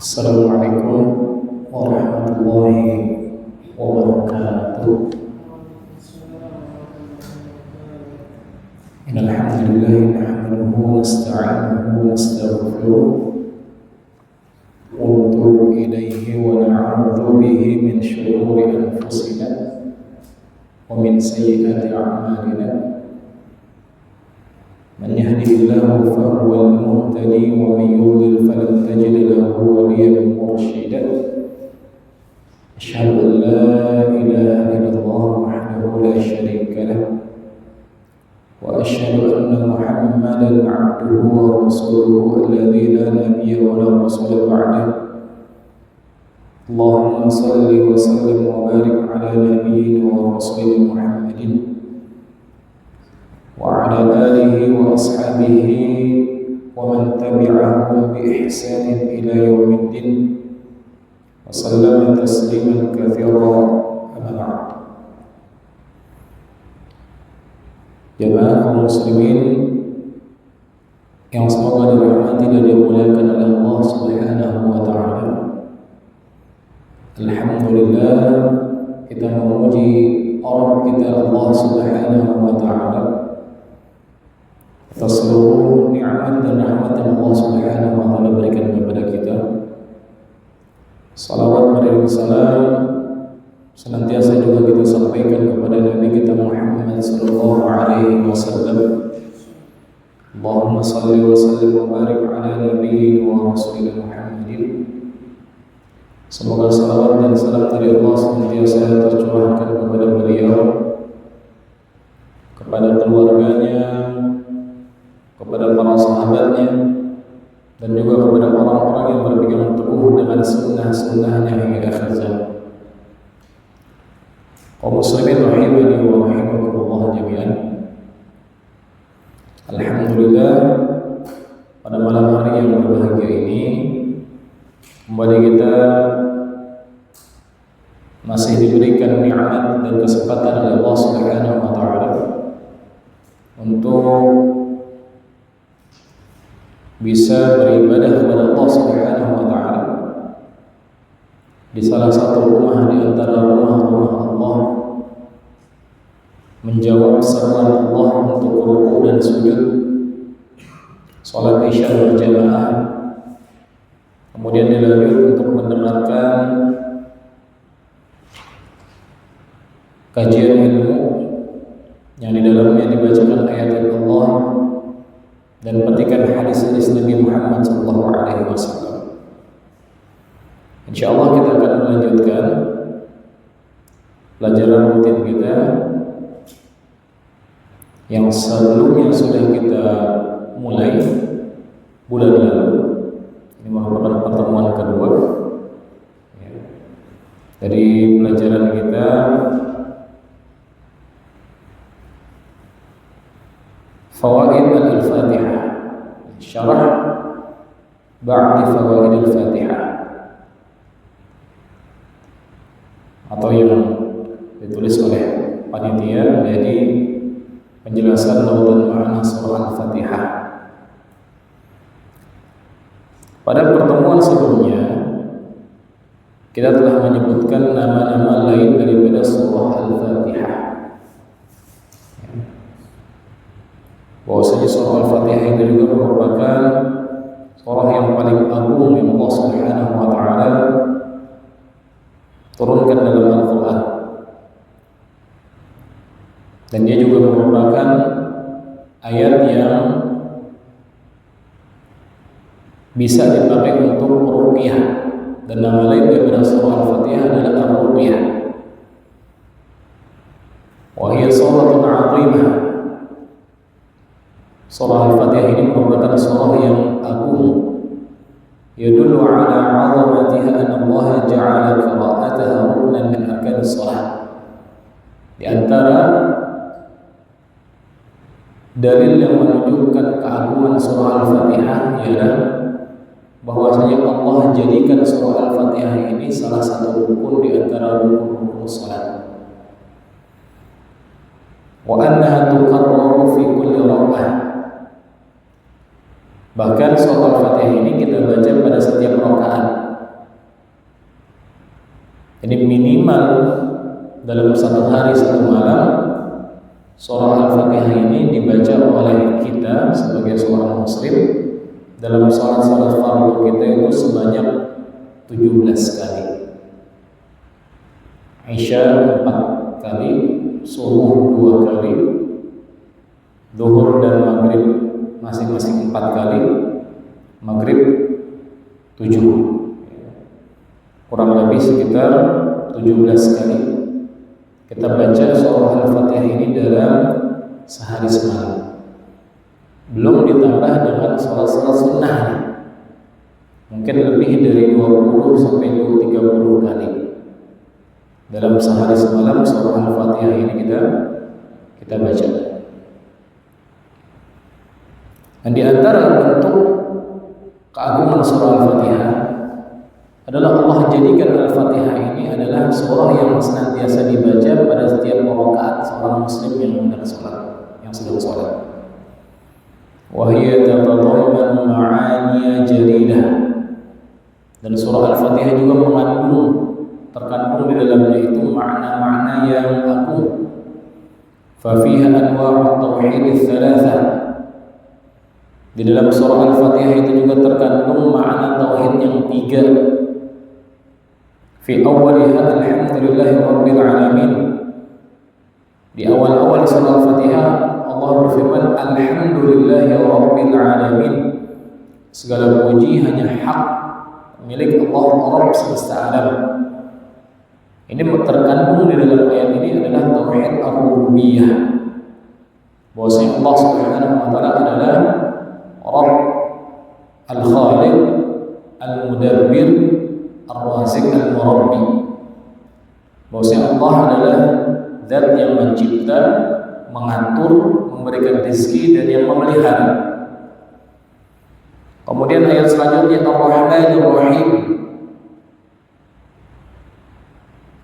Assalamualaikum warahmatullahi wabarakatuh. Innal hamdalillah nahmaduhu wa nasta'inuhu wa nastaghfiruh wa natubu ilayhi wa na'udzu bihi min shururi anfusina wa min sayyiati a'malina. من يهده الله فهو المهتدي ومن يضلل فلن تجد له وليا مرشدا. أشهد أن لا إله إلا الله وحده لا شريك له وأشهد أن محمدا عبده ورسوله الذي لا نبي ولا رسول بعده. اللهم صل وسلم وبارك على نبينا ورسولنا محمد وعلى آله وأصحابه ومن تبعهم بإحسان إلى يوم الدين وسلم تسليما كثيرا. أما بعد. Jemaah kaum muslimin yang semoga dirahmati dan dimuliakan oleh Allah Subhanahu wa taala. Alhamdulillah, kita memuji Rabb kita Allah Subhanahu wa taala atas seluruh nikmat dan rahmat yang Allah Subhanahu wa taala berikan kepada kita. Salawat dan salam senantiasa juga kita sampaikan kepada Nabi kita Muhammad sallallahu alaihi wasallam. Allahumma shalli wa sallim wa barik ala nabiyyina wa rasulina Muhammadin. Semoga salawat dan salam dari Allah senantiasa tercurahkan kepada beliau, kepada keluarganya, kepada para sahabatnya, dan juga kepada orang-orang yang berpegang teguh dengan sunnah-sunnahnya hingga akhir zaman. Kaum muslimin rahimani wa rahimakumullah jami'an. Alhamdulillah, pada malam hari yang berbahagia ini kembali kita masih diberikan nikmat dan kesempatan oleh Allah Subhanahu wa taala untuk bisa beribadah kepada Allah Subhanahu wa taala di salah satu rumah di antara rumah-rumah Allah, menjawab seruan Allah untuk ruku dan sujud, salat Isya berjamaah, kemudian dilanjut untuk mendengarkan kajian ilmu yang di dalamnya dibacakan ayat Allah dan petikan hadis-hadis Nabi Muhammad SAW. Insyaallah kita akan melanjutkan pelajaran rutin kita yang sebelumnya sudah kita mulai bulan lalu. Ini merupakan pertemuan kedua dari pelajaran kita Fawaid al-Fatihah, syarah ba'di fawaid al-Fatihah, atau yang ditulis oleh panitia jadi penjelasan lautan makna surah Al-Fatihah. Pada pertemuan sebelumnya kita telah menyebutkan nama-nama lain daripada surah Al-Fatihah, bahwasanya surah Al-Fatihah itu juga merupakan surah yang paling agung yang Allah Subhanahu wa taala turunkan dalam Al-Qur'an, dan dia juga merupakan ayat yang bisa dipakai untuk ruqyah, dan nama lain daripada surah Al-Fatihah adalah Ar-Ruqyah. Wa hiya suratun 'azimah. Surah Al-Fatihah ini merupakan surah yang agung. Yadullu ala 'azamatiha anna Allah ja'ala qira'ataha ruknan min arkan shalah. Di antara dalil yang menunjukkan keagungan surah Al-Fatihah ialah bahwasanya Allah jadikan surah Al-Fatihah ini salah satu rukun di antara rukun-rukun salat. Wa annaha tuqarraru fi kulli rak'ah. Bahkan surah Al-Fatihah ini kita baca pada setiap rakaat. Jadi minimal dalam satu hari satu malam surah Al-Fatihah ini dibaca oleh kita sebagai seorang muslim dalam salat-salat fardu kita itu sebanyak 17 kali. Isya 4 kali, subuh 2 kali, zuhur dan maghrib masing-masing 4 kali, maghrib 7, kurang lebih sekitar 17 kali kita baca surah Al-Fatihah ini dalam sehari semalam. Belum ditambah dengan salat-salat sunnah, mungkin lebih dari 20 sampai 30 kali dalam sehari semalam surah Al-Fatihah ini kita baca. Dan di antara bentuk keagungan surah Al-Fatihah adalah Allah jadikan Al-Fatihah ini adalah surah yang senantiasa dibaca pada setiap rakaat seorang muslim yang hendak salat, yang sedang salat. Wa hiya tatadammanu ma'aniya jalilah. Dan surah Al-Fatihah juga terkandung di dalamnya itu makna-makna yang agung. Fa fiha anwa'ut tauhid ats-tsalatsah. Di dalam surah Al-Fatihah itu juga terkandung makna tauhid yang 3. Fi awwaliha alhamdulillahi rabbil alamin. Di awal-awal surah Al-Fatihah Allah berfirman alhamdulillahi rabbil alamin. Segala puji hanya hak milik Allah Rabb semesta alam. Ini terkandung di dalam ayat ini adalah tauhid ar-rububiyah. Bahwasanya Allah Subhanahu wa taala adalah Rabb, Al-Khaliq, Al-Mudabbir, Ar-Razik, Al-Murabbi. Bahwasanya Allah adalah zat yang mencipta, mengatur, memberikan rezeki dan yang memelihara. Kemudian ayat selanjutnya Ar-Rahmanir Rahim.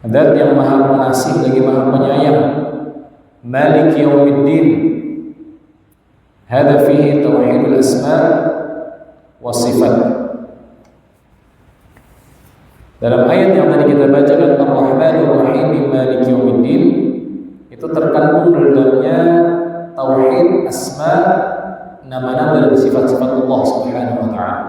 Zat yang Maha Pengasih lagi Maha Penyayang. Malik Yaumiddin. Hada fihi tauhidul asma' was sifat. Dalam ayat yang tadi kita bacakan Ar-Rahmanir Rahim Maliki Yaumiddin itu terkandung di dalamnya tauhid asma, nama-nama dan sifat-sifat Allah Subhanahu wa taala.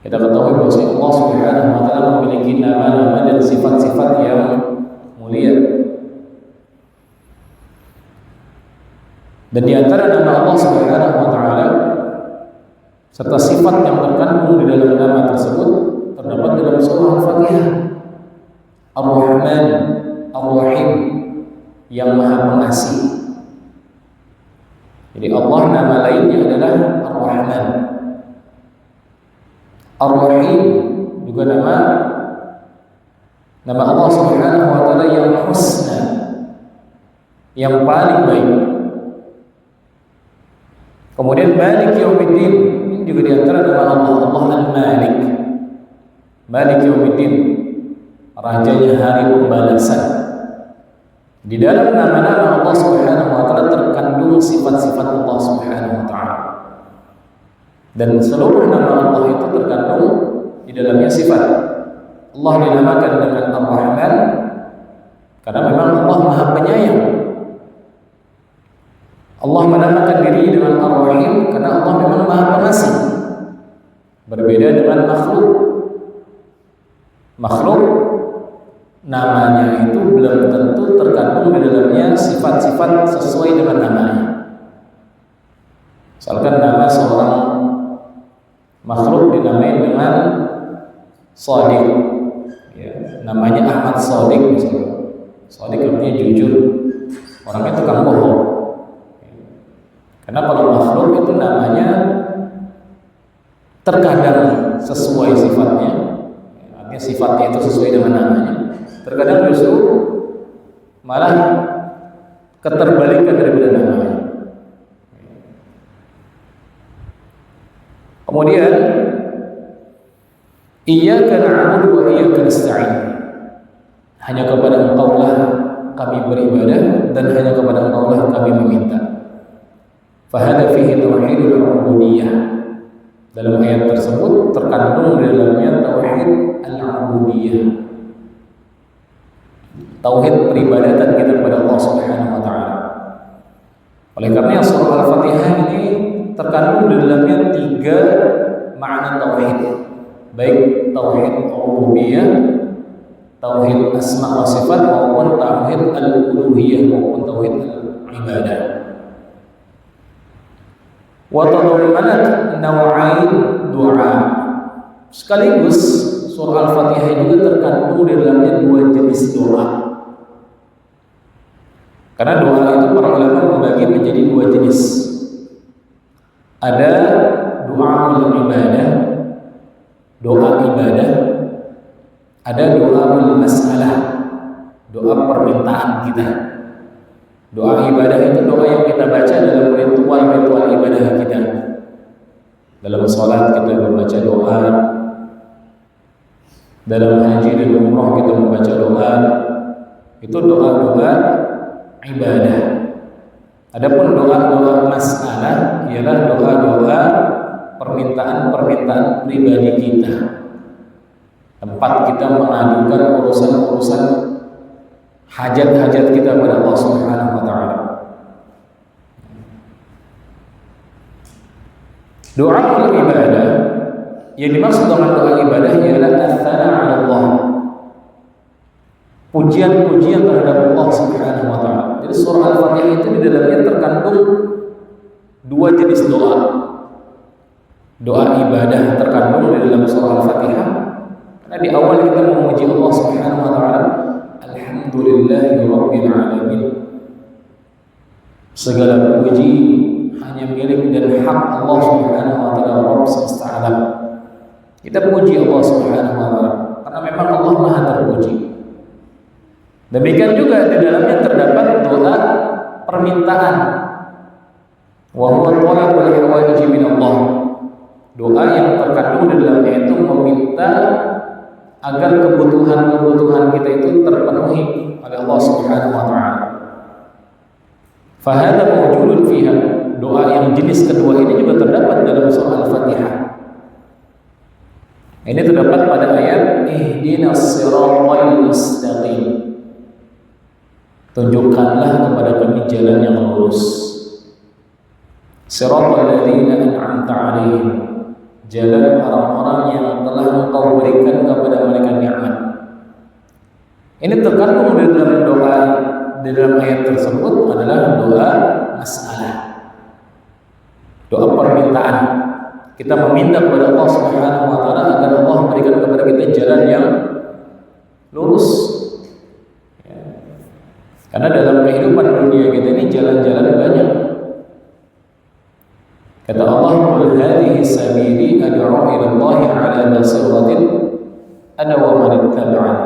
Kita ketahui bahwa Allah Subhanahu wa taala memiliki nama-nama dan sifat-sifat yang mulia. Dan di antara nama Allah Subhanahu wa taala serta sifat yang terkandung di dalam nama tersebut terdapat dalam surah Al-Fatihah. Ar-Rahman, Ar-Rahim, yang Maha Pengasih. Jadi Allah nama lainnya adalah Ar-Rahman. Ar-Rahim juga nama Allah Subhanahu wa taala yang husna, yang paling baik. Kemudian Malik Yaumiddin ini juga di antara nama Allah Al-Malik. Malik Yaumiddin, rajanya hari pembalasan. Di dalam nama-nama Allah Subhanahu wa taala terkandung sifat-sifat Allah Subhanahu wa taala. Dan seluruh nama Allah itu terkandung di dalamnya sifat. Allah dinamakan dengan Ar-Rahman karena memang Allah Maha Penyayang. Allah menamakan diri dengan Ar-Rahim karena Allah memang Maha Pengasih. Berbeda dengan makhluk. Makhluk namanya itu belum tentu terkandung di dalamnya sifat-sifat sesuai dengan namanya. Misalkan nama seorang makhluk dinamai dengan Shadiq, ya, namanya Ahmad Shadiq misalnya. Shadiq artinya jujur, orangnya tukang bohong. Karena kalau makhluk itu namanya terkadang sesuai sifatnya, artinya sifatnya itu sesuai dengan namanya. Terkadang justru malah keterbalikan daripada namanya. Kemudian iyyaka na'budu wa iyyaka nasta'in. Hanya kepada Engkau lah kami beribadah dan hanya kepada Engkau lah kami meminta. Fahada fihi tauhidul ubudiyah. Dalam ayat tersebut terkandung di dalamnya tauhid al-ubudiyah. tauhid peribadatan kita kepada Allah Subhanahu wa taala. Oleh karena surah Al-Fatihah ini terkandung di dalamnya 3 makna tauhid, baik tauhid rububiyah, tauhid asma wa sifat, maupun tauhid al-uluhiyah, maupun tauhid al-ibadah. Wa tadammanat naw'ain du'a. Sekaligus surah Al-Fatihah juga terkandung di dalamnya 2 jenis doa. Karena doa itu para ulama membagi menjadi 2 jenis. Ada doa ibadah, doa ibadah. Ada doa masalah, doa permintaan kita. Doa ibadah itu doa yang kita baca dalam ritual ibadah kita. Dalam sholat kita membaca doa, dalam haji dan umrah kita membaca doa. Itu doa-doa ibadah. Adapun doa-doa masalah ialah doa-doa permintaan pribadi kita. Tempat kita mengadukan urusan-urusan hajat-hajat kita kepada Allah Subhanahu wa taala. Doa ibadah yang dimaksud dengan doa ibadah ialah tsana 'ala Allah. Pujian-pujian terhadap Allah Subhanahu wa taala. Jadi surah Al-Fatihah itu di dalamnya terkandung 2 jenis doa. Doa ibadah terkandung di dalam surah Al-Fatihah. Karena di awal kita memuji Allah Subhanahu wa taala, alhamdulillahirabbil alamin. Segala puji hanya milik dan hak Allah Subhanahu wa taala, Rabb semesta alam. Kita puji Allah Subhanahu wa taala karena memang Allah Maha terpuji. Demikian juga di dalamnya terdapat doa permintaan. Wa huwa talabul hawaiji min Allah. Doa yang terkandung di dalamnya itu meminta agar kebutuhan-kebutuhan kita itu terpenuhi oleh Allah Subhanahu wa taala. Fa hadza mawjudun fiha. Doa yang jenis kedua ini juga terdapat dalam surah Al-Fatihah. Ini terdapat pada ayat ihdinas siratal mustaqim. Tunjukkanlah kepada kami jalan yang lurus. Siratal ladzina an'amta 'alaihim. Jalan orang-orang yang telah Engkau berikan kepada mereka nikmat. Ini terkandung di dalam doa, di dalam ayat tersebut adalah doa masalah, doa permintaan. Kita meminta kepada Allah Subhanahu wa taala agar Allah memberikan kepada kita jalan yang lurus. Karena dalam kehidupan dunia kita ini jalan-jalan banyak. Kata Allah, "Qul hadhihi sabili ad'u ila Allah 'ala basiratin ana wa man ittaba'ani."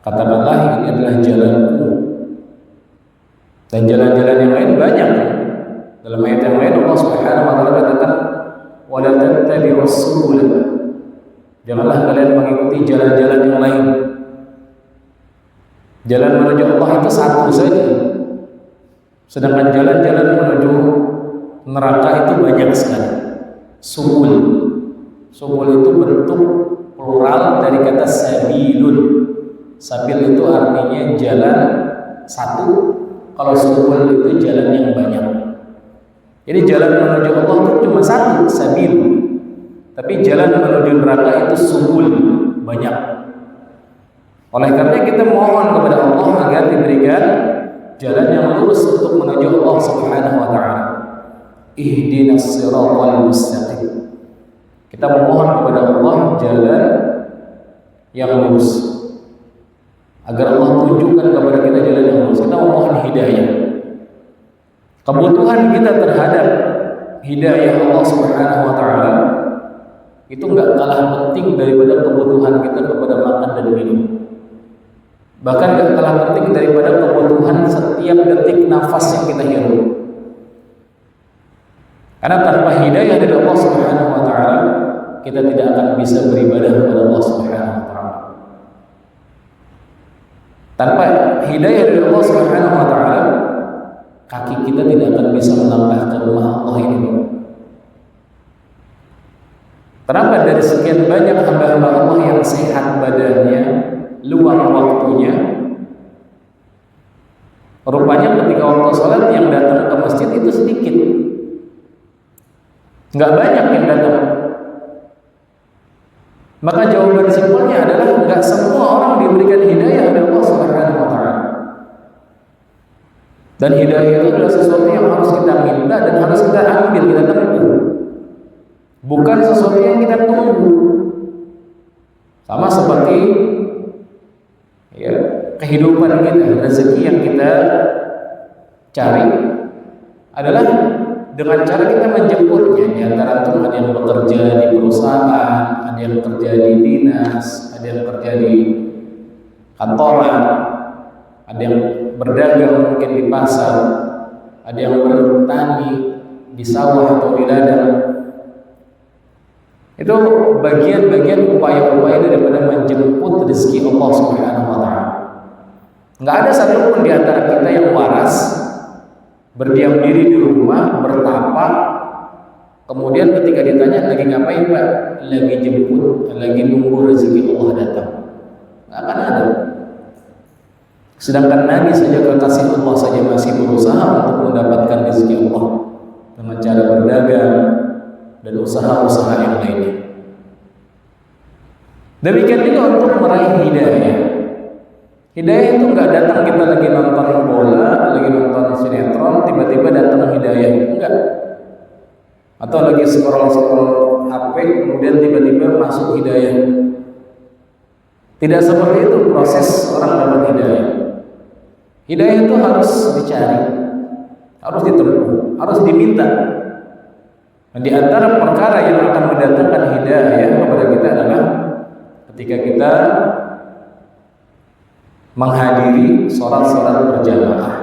Katakanlah ini adalah jalanku. Dan jalan-jalan yang lain banyak. Dalam ayat yang lain Allah Subhanahu wa taala katakan, "Wa la tattabi'us subul." Janganlah kalian mengikuti jalan-jalan yang lain. Jalan menuju Allah itu satu saja. Sedangkan jalan-jalan menuju neraka itu banyak sekali. Subul. Subul itu bentuk plural dari kata sabilun. Sabil itu artinya jalan satu. Kalau subul itu jalan yang banyak. Jadi jalan menuju Allah itu cuma satu, sabil. Tapi jalan menuju neraka itu subul, banyak. Oleh karena kita mohon kepada Allah agar diberikan jalan yang lurus untuk menuju Allah Subhanahu wa taala. Ihdinas siratal mustaqim. Kita memohon kepada Allah jalan yang lurus. Agar Allah tunjukkan kepada kita jalan yang lurus. Kita memohon hidayah. Kebutuhan kita terhadap hidayah Allah Subhanahu wa taala itu enggak kalah penting daripada kebutuhan kita kepada makan dan minum. Bahkan enggak kalah penting daripada kebutuhan setiap detik nafas yang kita hirup. Karena tanpa hidayah dari Allah Subhanahu wa taala, kita tidak akan bisa beribadah kepada Allah Subhanahu wa taala. Tanpa hidayah dari Allah Subhanahu wa taala, kaki kita tidak akan bisa melangkah ke rumah Allah ini. Terdapat dari sekian banyak hamba-hamba Allah yang sehat badannya, luang waktunya, Rupanya ketika waktu sholat yang datang ke masjid itu sedikit, nggak banyak yang datang. Maka jawaban simpelnya adalah nggak semua orang diberikan hidayah oleh Allah Subhanahu wa Ta'ala. Dan hidayah itu adalah sesuatu yang harus kita minta dan harus kita ambil, kita tempuh. Bukan sesuatu yang kita tunggu. Sama seperti ya, kehidupan kita, rezeki yang kita cari adalah dengan cara kita menjemputnya. Di antara itu ada yang bekerja di perusahaan, ada yang bekerja di dinas, ada yang bekerja di kantoran, ada yang berdagang mungkin di pasar, ada yang bertani di sawah atau di ladang. Itu bagian-bagian upaya-upaya daripada menjemput rezeki Allah Subhanahu wa Ta'ala. Nggak ada satupun di antara kita yang waras berdiam diri di rumah, bertapa, kemudian ketika ditanya lagi ngapain Pak? Lagi jemput, lagi nunggu rezeki Allah datang. Nggak akan ada. Sedangkan Nabi saja kekasih Allah saja masih berusaha untuk mendapatkan rezeki Allah dengan cara berdagang dan usaha-usaha yang lainnya. Demikian juga untuk meraih hidayah. Hidayah itu nggak datang kita lagi nonton bola, lagi nonton sinetron, tiba-tiba datang hidayah, enggak. Atau lagi scroll-scroll HP, kemudian tiba-tiba masuk hidayah. Tidak seperti itu proses orang dapat hidayah. Hidayah itu harus dicari, harus ditempuh, harus diminta. Dan di antara perkara yang akan mendatangkan hidayah kepada kita adalah ketika kita menghadiri sholat-sholat berjamaah.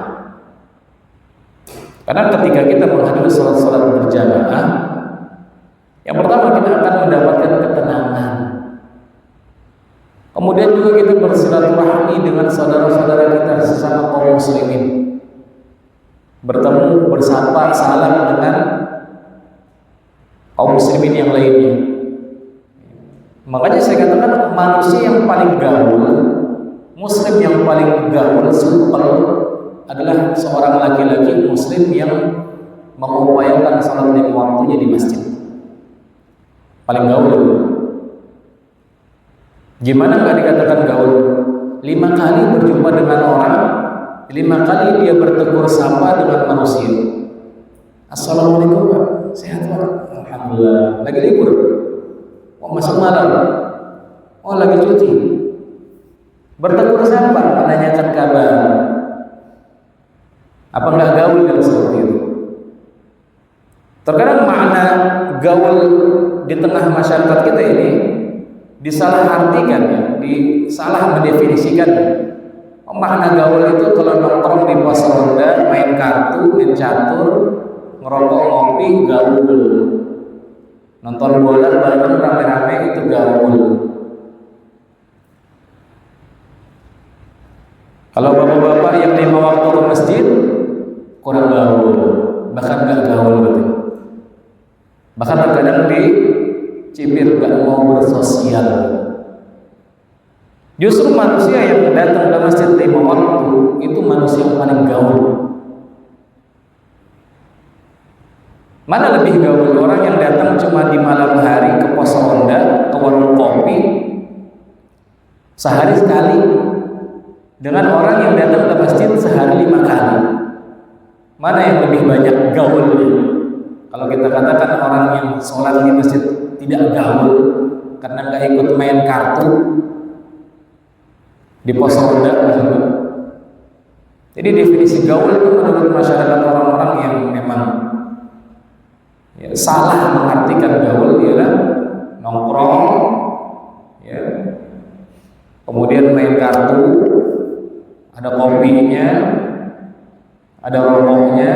Karena ketika kita menghadiri sholat-sholat berjamaah, yang pertama kita akan mendapatkan ketenangan. Kemudian juga kita bersilaturahmi dengan saudara-saudara kita sesama kaum muslimin. Bertemu, bersapa, salam dengan kaum muslimin yang lainnya. Makanya saya katakan manusia yang paling gaul, muslim yang paling gaul, super adalah seorang laki-laki muslim yang mengupayakan salat lima waktunya di masjid. Paling gaul. Gimana nggak dikatakan gaul? 5 kali berjumpa dengan orang, 5 kali dia bertegur sapa dengan manusia. Assalamualaikum Pak, sehat Pak? Alhamdulillah. Lagi libur? Oh masuk malam? Oh lagi cuti? Bertegur sapa, menanyakan kabar. Apa enggak gaul yang seperti itu? Terkadang makna gaul di tengah masyarakat kita ini disalahartikan, disalah mendefinisikan. Makna gaul itu kalau nongkrong di pos ronda, main kartu, main catur, ngerokok, ngopi, gaul. Nonton bola bareng rame-rame itu gaul. Kalau bapak-bapak yang 5 waktu ke masjid kurang gaul, bahkan gak gaul betul. Bahkan terkadang dicibir gak mau bersosial. Justru manusia yang datang ke masjid 5 waktu itu manusia yang paling gaul. Mana lebih gaul? Orang yang datang cuma di malam hari ke pos ronda, ke warung kopi sehari sekali, dengan orang yang datang ke masjid sehari 5 kali. Mana yang lebih banyak gaulnya? Kalau kita katakan orang yang sholat di masjid tidak gaul karena nggak ikut main kartu di pos ronda misalnya. Jadi definisi gaul itu menurut masyarakat orang-orang yang memang ya, salah mengartikan gaul ialah nongkrong, ya, kemudian main kartu, ada kopinya, ada rokoknya,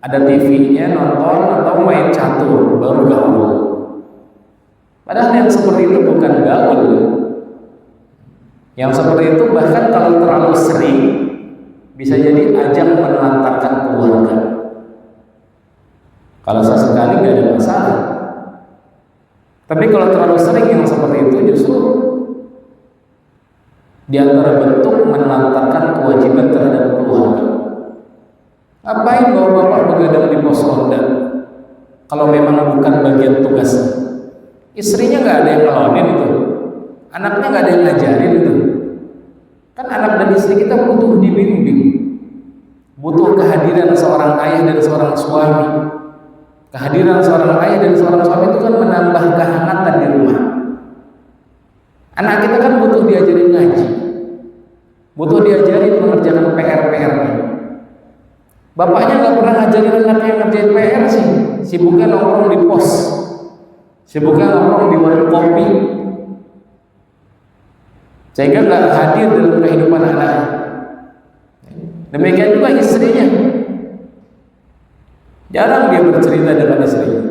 ada TV-nya, nonton atau main catur, baru gaul. Padahal yang seperti itu bukan gaul. Yang seperti itu bahkan kalau terlalu sering bisa jadi ajang menelantarkan keluarga. Kalau sesekali nggak ada masalah. Tapi kalau terlalu sering yang seperti itu justru di antara bentuk menelantarkan kewajiban terhadap keluarga. Ngapain bapak-bapak begadang di pos ronda kalau memang bukan bagian tugas? Istrinya nggak ada yang ngelonin itu, anaknya nggak ada yang ngajarin itu. Kan anak dan istri kita butuh dibimbing, butuh kehadiran seorang ayah dan seorang suami. Kehadiran seorang ayah dan seorang suami itu kan menambah kehangatan di rumah. Anak kita kan butuh diajarin ngaji, butuh diajarin mengerjakan PR-nya. Bapaknya nggak pernah ngajarin anaknya ngerjain PR sih, sibuknya nongkrong di pos, sibuknya nongkrong di warung kopi, sehingga nggak hadir dalam kehidupan anaknya. Demikian juga istrinya, jarang dia bercerita dengan istrinya.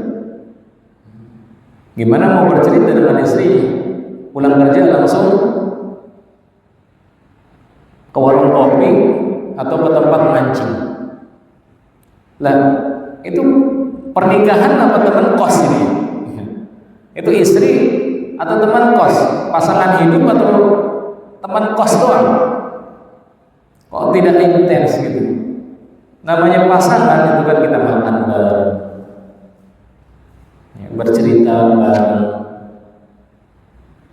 Gimana mau bercerita dengan istrinya? Pulang kerja langsung ke warung kopi atau ke tempat mancing. Lah, itu pernikahan apa teman kos ini? Itu istri atau teman kos? Pasangan hidup atau teman kos doang? Kok tidak intens gitu? Namanya pasangan itu kan kita makan bareng, bercerita bareng,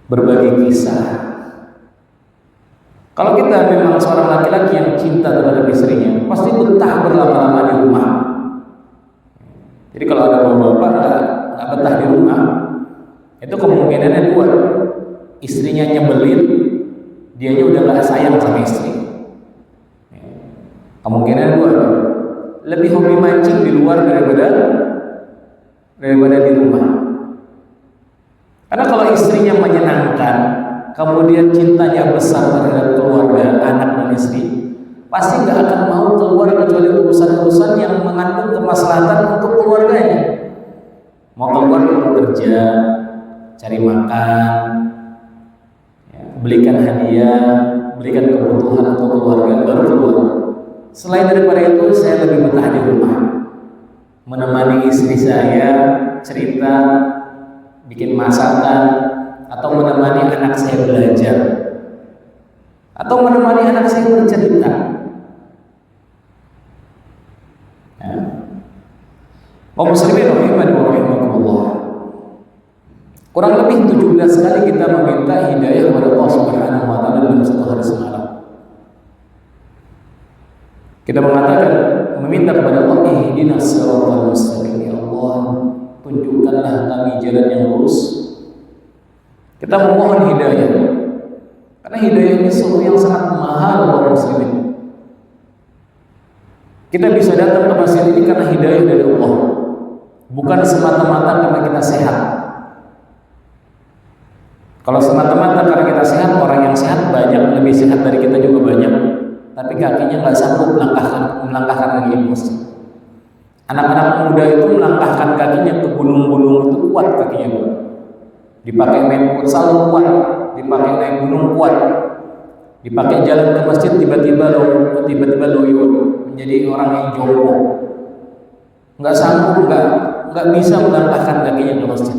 berbagi kisah. Kalau kita memang seorang laki-laki yang cinta terhadap istrinya, pasti betah berlama-lama di rumah. Jadi kalau ada bapak-bapak nggak betah di rumah, itu kemungkinannya dua: istrinya nyebelin, dianya udah nggak sayang sama istri. Kemungkinan dua, lebih hobi mancing di luar daripada di rumah. Karena kalau istrinya menyenangkan, kemudian cintanya besar terhadap keluarga, anak dan istri, pasti nggak akan mau keluar kecuali urusan-urusan yang mengandung kemaslahatan untuk keluarganya. Mau keluar untuk kerja, cari makan, belikan hadiah, belikan kebutuhan untuk keluarga, baru keluar. Selain daripada itu, saya lebih betah di rumah, menemani istri saya cerita, bikin masakan, atau menemani anak saya belajar, atau menemani anak saya bercerita. Kaum muslimin rahimani wa rahimakumullah. Kurang lebih 17 kali kita meminta hidayah kepada Allah Subhanahu wa taala dalam satu hari semalam. Kita mengatakan, meminta kepada Allah, ihdinas siratal mustaqim, ya Allah, tunjukkanlah kami jalan yang lurus. Kita memohon hidayah, karena hidayah ini sesuatu yang sangat mahal kaum muslimin. Kita bisa datang ke masjid ini karena hidayah dari Allah, bukan semata-mata karena kita sehat. Kalau semata-mata karena kita sehat, orang yang sehat banyak, lebih sehat dari kita juga banyak, tapi kakinya nggak sanggup melangkahkan kaki ke masjid. Anak-anak muda itu melangkahkan kakinya ke gunung-gunung itu kuat kakinya, dipakai main futsal kuat, dipakai naik gunung kuat, dipakai jalan ke masjid tiba-tiba loyo menjadi orang yang jongkok, nggak sanggup, nggak bisa melangkahkan kakinya ke masjid.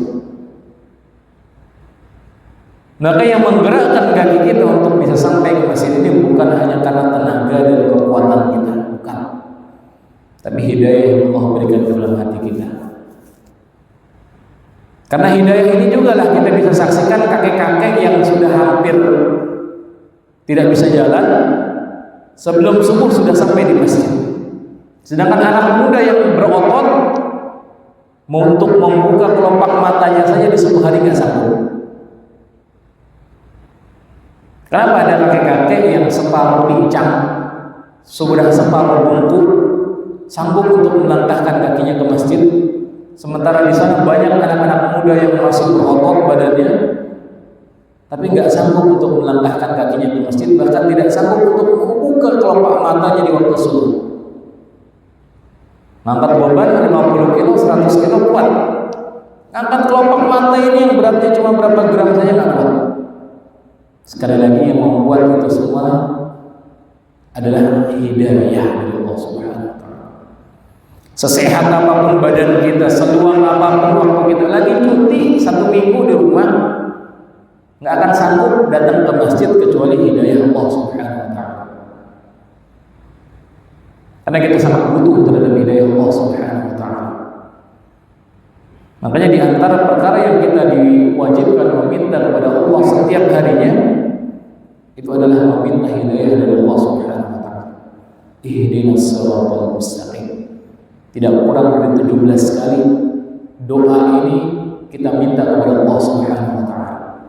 Maka yang menggerakkan kaki kita untuk bisa sampai ke masjid ini bukan hanya karena tenaga dan kekuatan kita, bukan, tapi hidayah yang Allah berikan ke dalam hati kita. Karena hidayah ini juga lah kita bisa saksikan kakek-kakek yang sudah hampir tidak bisa jalan, sebelum subuh sudah sampai di masjid. Sedangkan anak muda yang berotot untuk membuka kelopak matanya saja di subuh hari nggak sanggup. Kenapa ada kakek-kakek yang separuh pincang, sudah separuh bungkuk, sanggup untuk melangkahkan kakinya ke masjid, sementara di sana banyak anak-anak muda yang masih berotot badannya, tapi nggak sanggup untuk melangkahkan kakinya ke masjid, bahkan tidak sanggup untuk membuka kelopak matanya di waktu subuh. Ngangkat beban 50 kilo, 100 kilo kuat. Ngangkat kelopak mata ini yang beratnya cuma berapa gram saja nggak kuat. Sekali lagi yang membuat itu semua adalah hidayah dari Allah Subhanahu wa taala. Sesehat apapun badan kita, seluang apapun waktu kita, lagi cuti 1 minggu di rumah, nggak akan sanggup datang ke masjid kecuali hidayah Allah Subhanahu wa taala. Karena kita sangat butuh terhadap hidayah Allah Subhanahu wa taala. Makanya di antara perkara yang kita diwajibkan meminta kepada Allah setiap harinya itu adalah meminta hidayah dari Allah Subhanahu wa taala. Ihdinas siratal mustaqim. Tidak kurang dari 17 kali doa ini kita minta kepada Allah Subhanahu wa taala.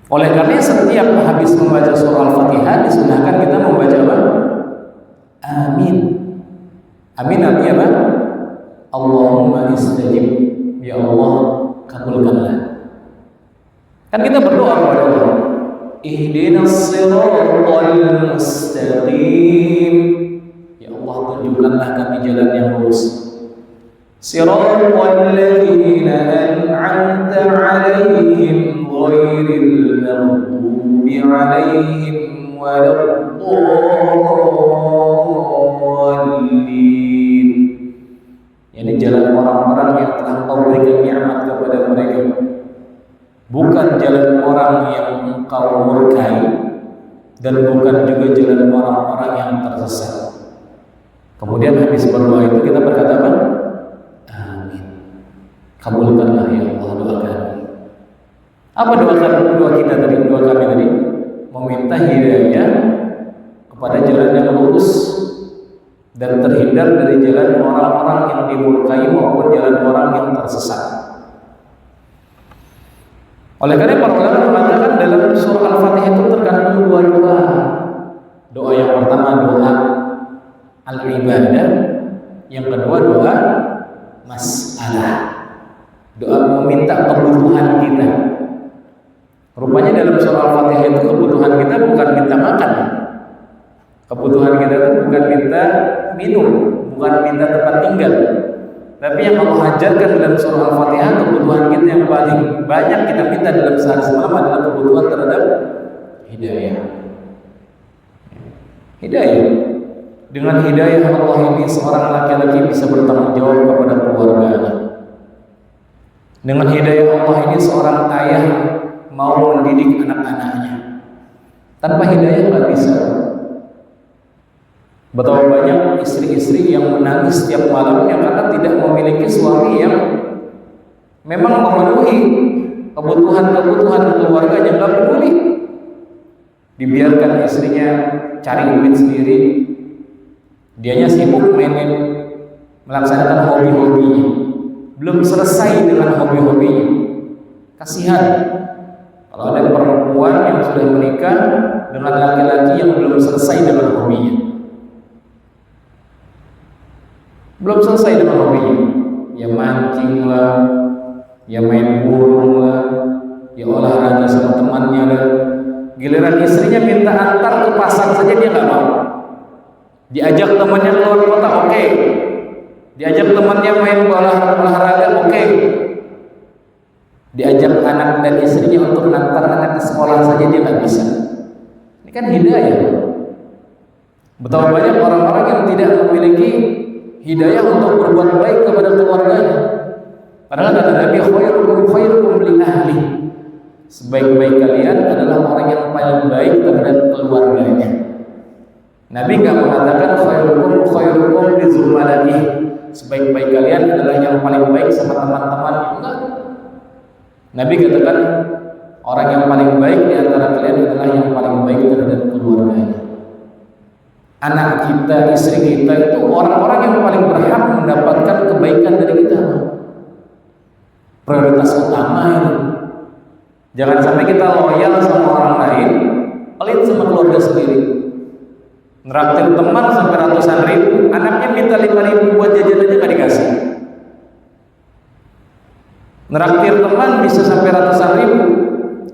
Oleh karena setiap habis membaca surah Al-Fatihah disunahkan kita membaca apa? Amin. Amin artinya apa? Allahumma istajib. Ya Allah, kabulkanlah. Kan kita berdoa kepada Allah. Ihdinas siratal mustaqim. Ya Allah, tunjukkanlah kami jalan yang lurus. Siratal ladzina an'amta 'alaihim ghairil maghdubi 'alaihim waladdallin. Ini jalan orang-orang yang telah Engkau berikan nikmat kepada mereka, bukan jalan orang yang Engkau murkai, dan bukan juga jalan orang-orang yang tersesat. Kemudian habis berdoa itu kita berkata apa? Amin. Kabulkanlah ya Allah doa kami. Apa doa kita tadi? Doa kami tadi meminta hidayah kepada jalan yang lurus dan terhindar dari jalan orang-orang yang dimurkai maupun jalan orang yang tersesat. Oleh karena para ulama mengatakan dalam surah Al-Fatihah itu terkandung dua doa. Doa yang pertama doa al-ibadah, yang kedua doa masalah. Doa meminta kebutuhan kita. Rupanya dalam surah Al-Fatihah itu kebutuhan kita bukan minta makan. Kebutuhan kita itu bukan minta minum, bukan minta tempat tinggal. Tapi yang Allah ajarkan dalam surah Al-Fatihah, kebutuhan kita yang paling banyak kita minta dalam sehari semalam adalah kebutuhan terhadap hidayah. Hidayah. Dengan hidayah Allah ini seorang laki-laki bisa bertanggung jawab kepada keluarganya. Dengan hidayah Allah ini seorang ayah mau mendidik anak-anaknya. Tanpa hidayah nggak bisa. Betapa banyak istri-istri yang menangis setiap malamnya karena tidak memiliki suami yang memang memenuhi kebutuhan-kebutuhan keluarganya, nggak peduli. Dibiarkan istrinya cari duit sendiri, dianya sibuk melaksanakan hobi-hobinya, belum selesai dengan hobi-hobinya. Kasihan kalau ada perempuan yang sudah menikah dengan laki-laki yang belum selesai dengan hobinya. Belum selesai dengan hobinya, ya mancing lah, ya main burung lah, ya olahraga sama temannya lah. Giliran istrinya minta antar ke pasar saja dia nggak mau. Diajak temannya keluar kota, oke. Diajak temannya main olahraga, oke. Diajak anak dan istrinya untuk mengantar anak ke sekolah saja dia nggak bisa. Ini kan hidayah. Betapa banyak orang-orang yang tidak memiliki hidayah untuk berbuat baik kepada keluarganya. Padahal kata Nabi, khairukum li ahli. Sebaik-baik kalian adalah orang yang paling baik terhadap keluarganya. Nabi enggak mengatakan khairukum li zumalaih. Sebaik-baik kalian adalah yang paling baik sama teman-teman. Enggak. Nabi katakan orang yang paling baik di antara kalian adalah yang paling baik terhadap keluarganya. Anak kita, istri kita itu orang-orang yang paling berhak mendapatkan kebaikan dari kita. Prioritas utama itu. Jangan sampai kita loyal sama orang lain, pelit sama keluarga sendiri. Neraktir teman sampai ratusan ribu, anaknya minta 5.000 buat jajan aja nggak dikasih. Neraktir teman bisa sampai ratusan ribu,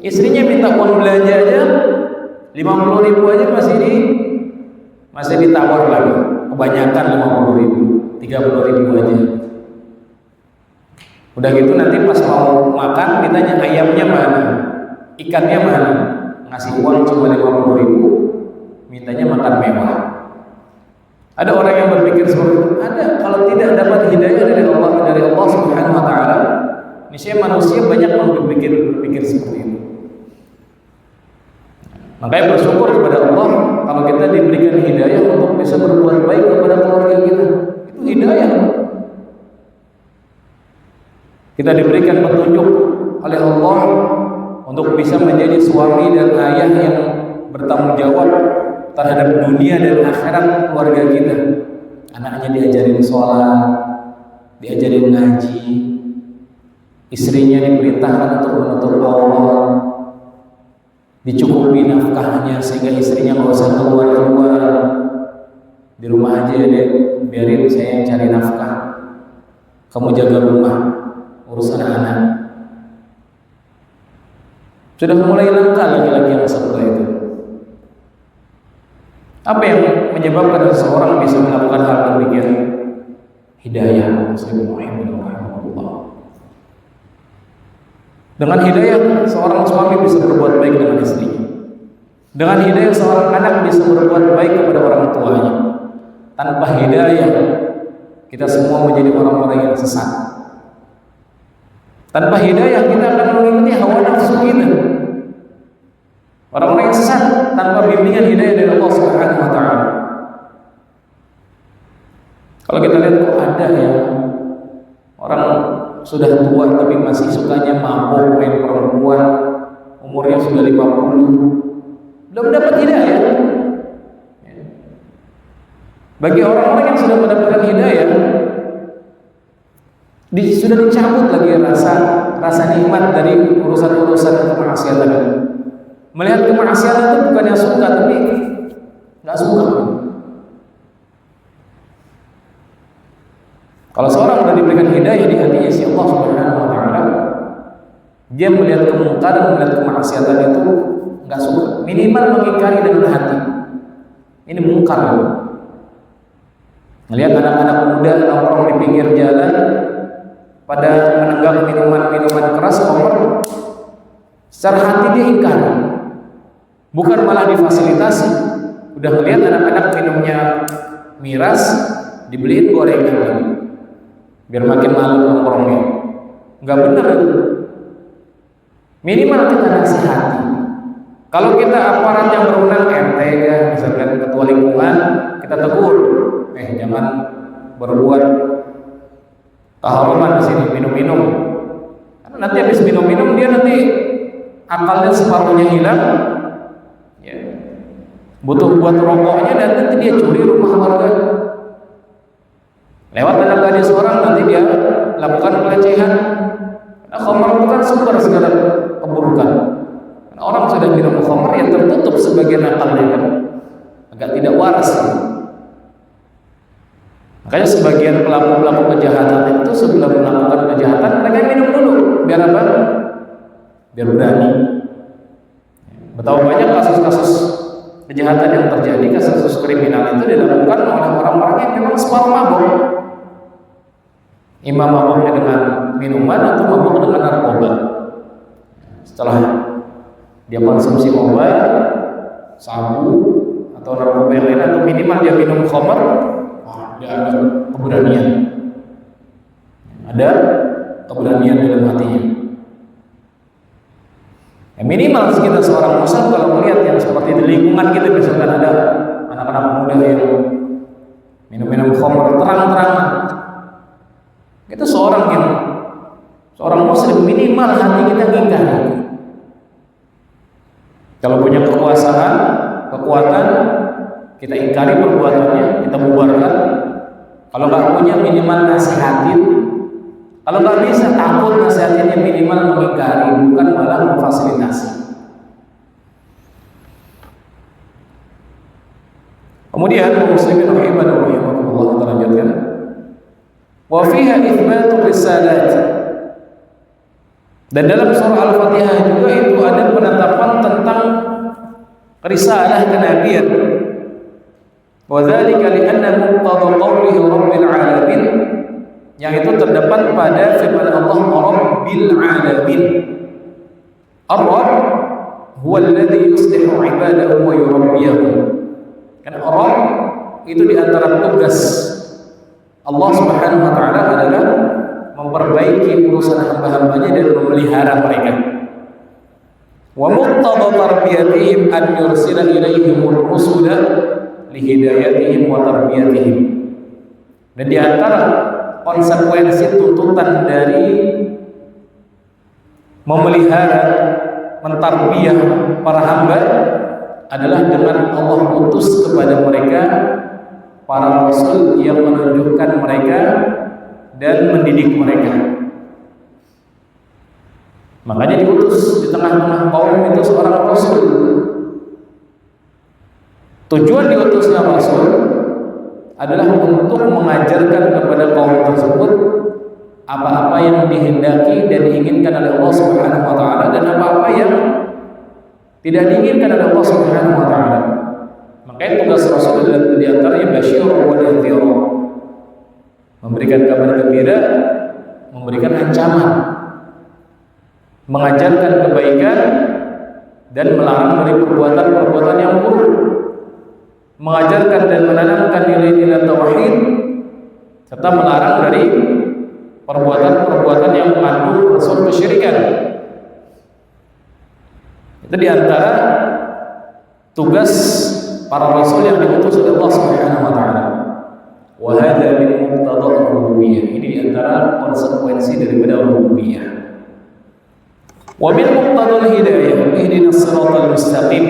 istrinya minta uang belanja aja 50.000 aja masih ditawar lagi. Kebanyakan 50.000, 30.000 aja. Udah gitu nanti pas mau makan ditanya ayamnya mana, ikannya mana, ngasih uang cuma 50.000, mintanya makan mewah. Ada orang yang berpikir seperti itu? Ada. Kalau tidak dapat hidayah dari Allah Subhanahu wa taala, niscaya manusia banyak berpikir seperti itu. Kita diberikan petunjuk oleh Allah untuk bisa menjadi suami dan ayah yang bertanggung jawab terhadap dunia dan akhirat keluarga kita. Anaknya diajarin sholat, diajarin ngaji, istrinya diperintahkan untuk menutur aurat, dicukupi nafkahnya sehingga istrinya nggak usah keluar-keluar, di rumah aja deh, biarin saya yang cari nafkah, kamu jaga rumah, urus anak-anak. Sudah mulai langka laki-laki yang seperti itu. Apa yang menyebabkan seseorang bisa melakukan hal demikian? Hidayah. Dengan hidayah seorang suami bisa berbuat baik dengan istrinya. Dengan hidayah seorang anak bisa berbuat baik kepada orang tuanya. Tanpa hidayah kita semua menjadi orang-orang yang sesat. Tanpa hidayah kita akan mengikuti hawa nafsu kita. Orang-orang yang sesat tanpa bimbingan hidayah dari Allah Subhanahu wa taala. Kalau kita lihat kok ada ya orang sudah tua tapi masih sukanya mabuk, main perempuan, umurnya sudah 50, belum dapat hidayah. Bagi orang-orang yang sudah mendapatkan hidayah, sudah dicabut lagi rasa nikmat dari urusan-urusan kemaksiatan. Melihat kemaksiatan itu bukannya suka, tapi nggak suka. Kalau seorang sudah diberikan hidayah di hatinya si Allah Subhanahu wa taala, dia melihat kemungkaran, melihat kemaksiatan itu nggak suka. Minimal mengingkari dengan hati. Ini mungkar. Melihat anak-anak muda nongkrong di pinggir jalan pada menenggak minuman-minuman keras, khamr, secara hati dia ingkar. Bukan malah difasilitasi. Udah melihat anak-anak minumnya miras, dibeliin gorengan lagi, biar makin malam nongkrongnya. Nggak benar itu. Minimal kita nasihati. Kalau kita aparat yang berwenang, RT ya, misalkan ketua lingkungan, kita tegur, jangan berbuat keharuman di sini, minum-minum. Karena nanti habis minum-minum dia nanti akalnya separuhnya hilang. Ya. Butuh buat rokoknya dan nanti dia curi rumah warga. Lewat anak gadis orang nanti dia lakukan pelecehan. Nah, khamr itu kan sumber segala keburukan. Karena orang sudah minum khamr yang tertutup sebagian akalnya kan, agak tidak waras. Makanya sebagian pelaku-pelaku kejahatan itu sebelum melakukan kejahatan mereka minum dulu. Biar apa? Biar berani. Betapa banyak kasus-kasus kejahatan yang terjadi, kasus kriminal itu dilakukan oleh orang-orang yang memang separuh mabuk. Imam mabuknya dengan minuman atau mabuk dengan narkoba. Setelah dia konsumsi obat, sabu atau narkoba yang lain, atau minimal dia minum khamr, dia ada keberanian. Ada keberanian dalam hatinya. Ya, minimal kita seorang muslim kalau melihat yang seperti di lingkungan kita, misalkan ada anak-anak muda yang minum-minum khamr terang-terangan, itu seorang muslim minimal hati kita ingkar. Kalau punya kekuatan, kita ingkari perbuatannya, kita bubarkan. Kalau nggak punya, minimal nasihatin. Kalau nggak bisa, takut, nasihatinnya minimal mengingkari, bukan malah memfasilitasi. Kemudian muslimin rahimakumullah, kita lanjutkan. Wa fiha itsbatu risalat. Dan dalam surah Al-Fatihah juga itu ada penetapan tentang risalah kenabian. Wa dzalika li'anna muqtada qawlihi rabbil alamin, yang itu terdapat pada firman Allah Rabbil alamin. Ar-Rabb huwa alladhi yuslihu ibadahu wa yurabbiyahum. Kan Rabb itu di antara tugas Allah Subhanahu wa taala adalah memperbaiki urusan hamba-hambanya dan memelihara mereka. Wa muqtada tarbiyatihim an yursila ilaihimur rusula lihidayatihim wa tarbiyatihim. Dan di antara konsekuensi tuntutan dari memelihara, mentarbiyah para hamba adalah dengan Allah utus kepada mereka para rasul yang menunjukkan mereka dan mendidik mereka. Makanya diutus di tengah-tengah kaum itu seorang rasul. Tujuan diutusnya rasul adalah untuk mengajarkan kepada kaum tersebut apa-apa yang dihendaki dan diinginkan oleh Allah Subhanahu wa taala dan apa-apa yang tidak diinginkan oleh Allah Subhanahu wa taala. Makanya tugas Rasul adalah di antaranya basyir wa nadhir. Memberikan kabar gembira, memberikan ancaman, mengajarkan kebaikan dan melarang dari perbuatan-perbuatan yang buruk, mengajarkan dan menanamkan nilai-nilai tauhid serta melarang dari perbuatan-perbuatan yang mengandung unsur kesyirikan. Itu diantara tugas para rasul yang diutus oleh Allah Subhanahu wa taala. Wa hadza min muqtada ar-rububiyyah. Ini diantara konsekuensi daripada rububiyah. Wa min muqtada al-hidayah ihdinas siratal mustaqim.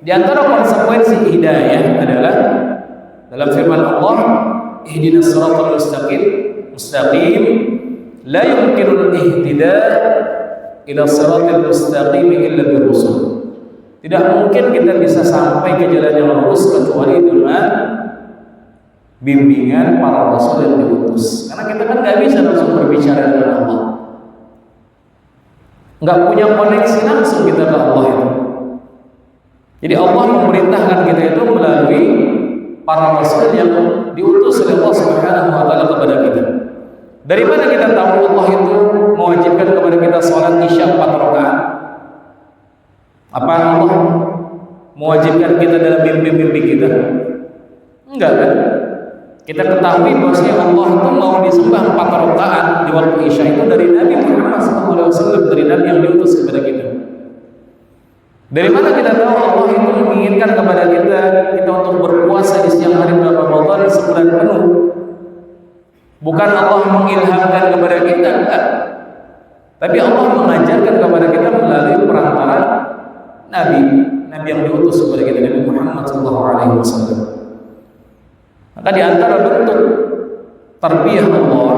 Di antara konsekuensi hidayah adalah dalam firman Allah, ihdinas siratal mustaqim la yumkinu al-ihtida' ila siratal mustaqim illa bir-rusul. Tidak mungkin kita bisa sampai ke jalan yang lurus kecuali dengan bimbingan para rasul yang diutus. Karena kita kan nggak bisa langsung berbicara dengan Allah, nggak punya koneksi langsung kita ke Allah itu. Jadi Allah memerintahkan kita itu melalui para rasul yang diutus oleh Allah Subhanahu wa taala kepada kita. Dari mana kita tahu Allah itu mewajibkan kepada kita sholat isya 4 rakaat? Apa Allah mewajibkan kita dalam mimpi-mimpi kita? Enggak kan? Kita ketahui bahwasanya Allah itu mau disembah 4 rakaat di waktu isya itu dari Nabi Muhammad SAW, dari Nabi yang diutus kepada kita. Dari mana kita tahu Allah itu menginginkan kepada kita untuk berpuasa di siang hari bulan Ramadan sebulan penuh? Bukan Allah mengilhamkan kepada kita, enggak. Tapi Allah mengajarkan kepada kita melalui perantara Nabi yang diutus kepada kita, Nabi Muhammad SAW. Maka di antara bentuk tarbiyah Allah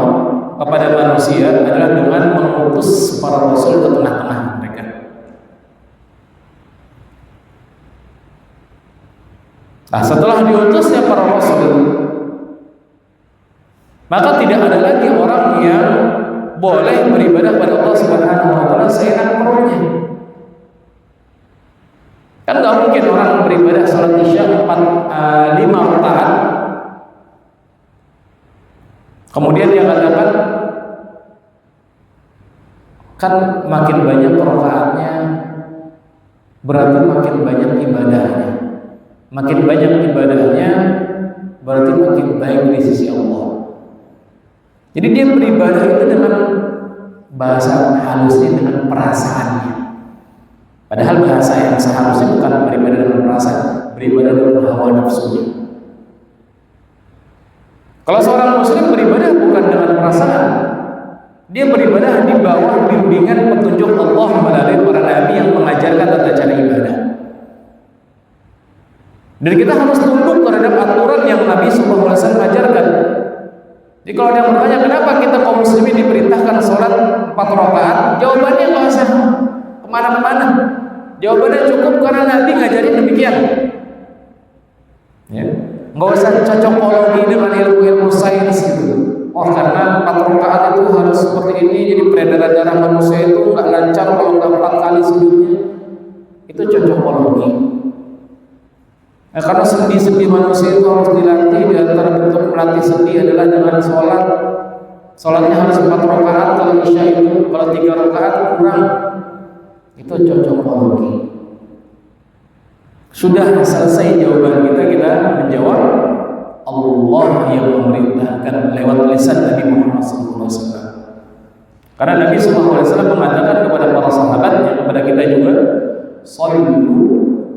kepada manusia adalah dengan mengutus para rasul ke tengah-tengah mereka. Nah, setelah diutusnya para rasul, maka tidak ada lagi orang yang boleh beribadah pada Allah Subhanahu wa taala seenak perutnya. Kan nggak mungkin orang beribadah salat isya 5 rakaat, kemudian dia katakan kan makin banyak rakaatnya berarti makin banyak ibadahnya. Makin banyak ibadahnya berarti makin baik di sisi Allah. Jadi dia beribadah itu dengan bahasa halusnya, dengan perasaannya. Padahal bahasa yang seharusnya bukan beribadah dengan perasaan, beribadah dengan hawa nafsunya. Kalau seorang muslim beribadah bukan dengan perasaan, dia beribadah di bawah bimbingan petunjuk Allah melalui para nabi yang mengajarkan tata cara ibadah. Dan kita harus tunduk terhadap aturan yang Nabi SAW ajarkan. Jadi kalau ada yang bertanya kenapa kita kaum muslimin diperintahkan sholat 4 rakaat, jawabannya nggak usah kemana-mana. Jawabannya cukup karena Nabi ngajarin demikian. Ya, nggak usah cocokologi dengan ilmu-ilmu sains gitu. Oh karena 4 rakaat itu harus seperti ini, jadi peredaran darah manusia itu nggak lancar kalau nggak 4 kali sujudnya. Itu cocokologi. Nah, karena sendi-sendi manusia itu harus dilatih. Di antara bentuk melatih sendi adalah dengan sholat. Sholatnya harus 4 rakaat kalau isya itu, kalau 3 rakaat kurang. Itu cocokologi. Sudah selesai jawaban kita menjawab Allah yang memerintahkan lewat lisan Nabi Muhammad SAW. Karena Nabi SAW mengatakan kepada para sahabatnya, kepada kita juga, sallu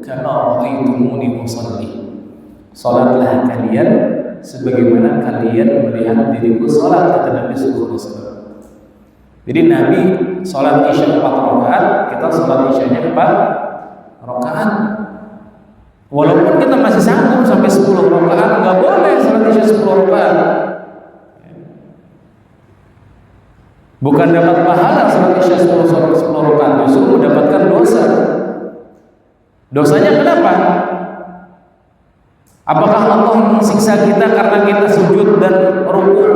kama ra'aitumuni usalli. Salatlah kalian sebagaimana kalian melihat diriku salat, kata Nabi sallallahu alaihi wasallam. Jadi Nabi sholat isya 4 rakaat, kita sholat isyanya 4 rakaat. Walaupun kita masih sanggup sampai 10 rakaat, nggak boleh sholat isya 10 rakaat. Bukan dapat pahala sholat isya 10 rakaat, justru mendapatkan dosa. Dosanya kenapa? Apakah Allah mensiksa kita karena kita sujud dan ruku,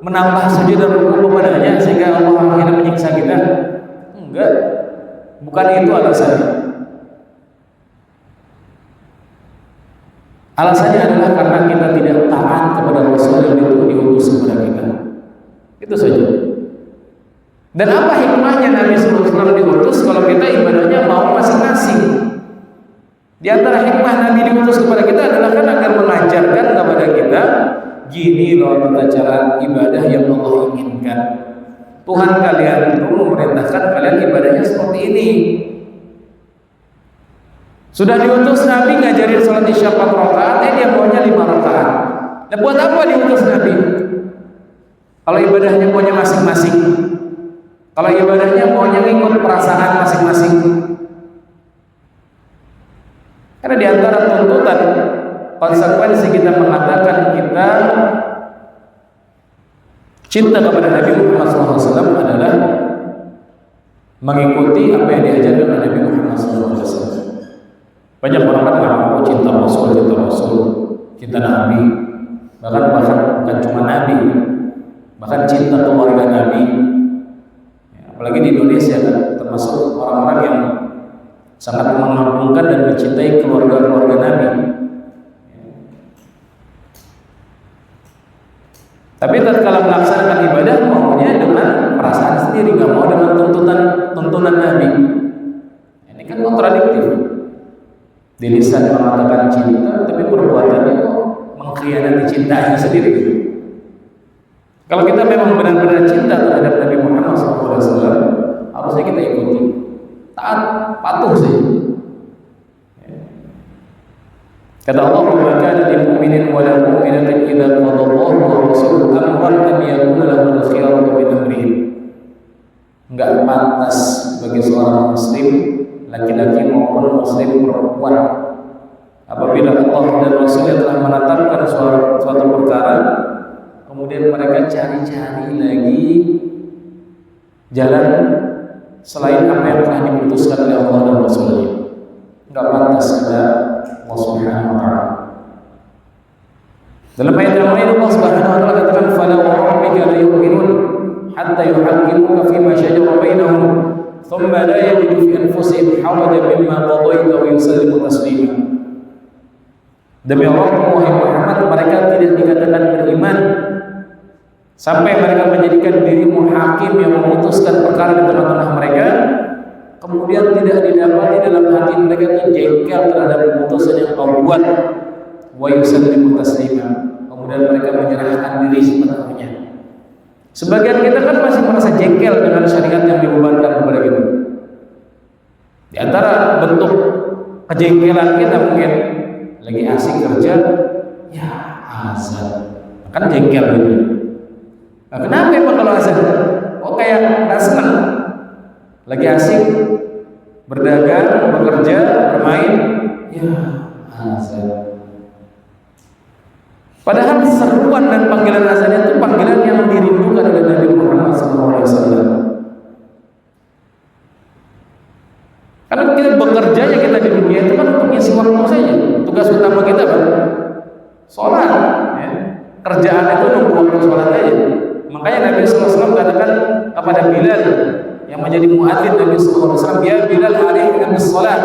menambah sujud dan ruku kepadanya sehingga Allah akhirnya menyiksa kita? Enggak, bukan itu alasannya. Alasannya adalah karena kita tidak taat kepada Rasul yang diutus kepada kita. Itu saja. Dan apa hikmahnya Nabi SAW diutus kalau kita ibadahnya mau masing-masing? Di antara hikmah Nabi diutus kepada kita adalah kan agar mengajarkan kepada kita, gini loh tata cara ibadah yang Allah inginkan. Tuhan kalian itu memerintahkan kalian ibadahnya seperti ini. Sudah diutus Nabi ngajarin sholat isya 4 rakaat, dia maunya 5 rakaat. Nah, buat apa diutus Nabi? Kalau ibadahnya maunya masing-masing, kalau ibadahnya maunya ngikut perasaan masing-masing. Karena di antara tuntutan konsekuensi kita mengatakan kita cinta kepada Nabi Muhammad SAW adalah mengikuti apa yang diajarkan oleh Nabi Muhammad SAW. Banyak orang kan mengaku cinta Rasul, cinta Nabi, bahkan bukan cuma Nabi, bahkan cinta keluarga Nabi. Apalagi di Indonesia kan termasuk orang-orang yang sangat mengagungkan dan mencintai keluarga-keluarga Nabi. Tapi tatkala melaksanakan ibadah maunya dengan perasaan sendiri, nggak mau dengan tuntunan Nabi. Ini kan kontradiktif. Di lisan mengatakan cinta, tapi perbuatannya kok mengkhianati cintanya sendiri. Kalau kita memang benar-benar cinta terhadap Nabi Muhammad SAW, harusnya kita ikuti, taat, patuh sih. Kata Allah, "Wa kana lil mu'minin wa lil mu'minatin idza qada Allahu wa rasuluhu amran an yakuna lahumul khiyaratu min amrihim." Enggak pantas bagi seorang muslim, laki-laki maupun muslim perempuan, apabila Allah dan Rasulnya telah menetapkan suatu perkara, kemudian mereka cari-cari lagi jalan selain apa yang telah diputuskan oleh Allah dan Rasulnya. Enggak pantas kepada Allah Subhanahu wa ta'ala. Dalam ayat yang lain Allah Subhanahu wa ta'ala katakan, "Fala wa rabbika la yu'minun hatta yuhaqqimuka fima shajara bainahum, thumma la yajidu fi anfusihim harajan mimma qadaita wa yusallimu taslima." Demi Allah, wahai Muhammad, mereka tidak dikatakan beriman sampai mereka menjadikan dirimu hakim yang memutuskan perkara di tengah-tengah mereka, kemudian tidak didapati dalam hati mereka itu jengkel terhadap keputusan yang kau buat, wa yusallimu taslima, kemudian mereka menyerahkan diri sepenuhnya. Sebagian kita kan masih merasa jengkel dengan syariat yang dibebankan kepada kita. Di antara bentuk kejengkelan kita mungkin lagi asik kerja, ya azan, kan jengkel gitu. Nah, kenapa emang kalau azan? Kok kayak nggak senang? Lagi asik berdagang, bekerja, bermain, ya azan. Padahal seruan dan panggilan azan itu panggilan yang dirindukan oleh Nabi Muhammad SAW. Karena kita bekerjanya kita di dunia itu kan untuk ngisi waktu saja. Tugas utama kita kan sholat. Ya. Kerjaan itu nunggu waktu sholat aja. Makanya Nabi SAW katakan kepada Bilal yang menjadi muadzin Nabi SAW, "Ya Bilal, alaihi bis sholat."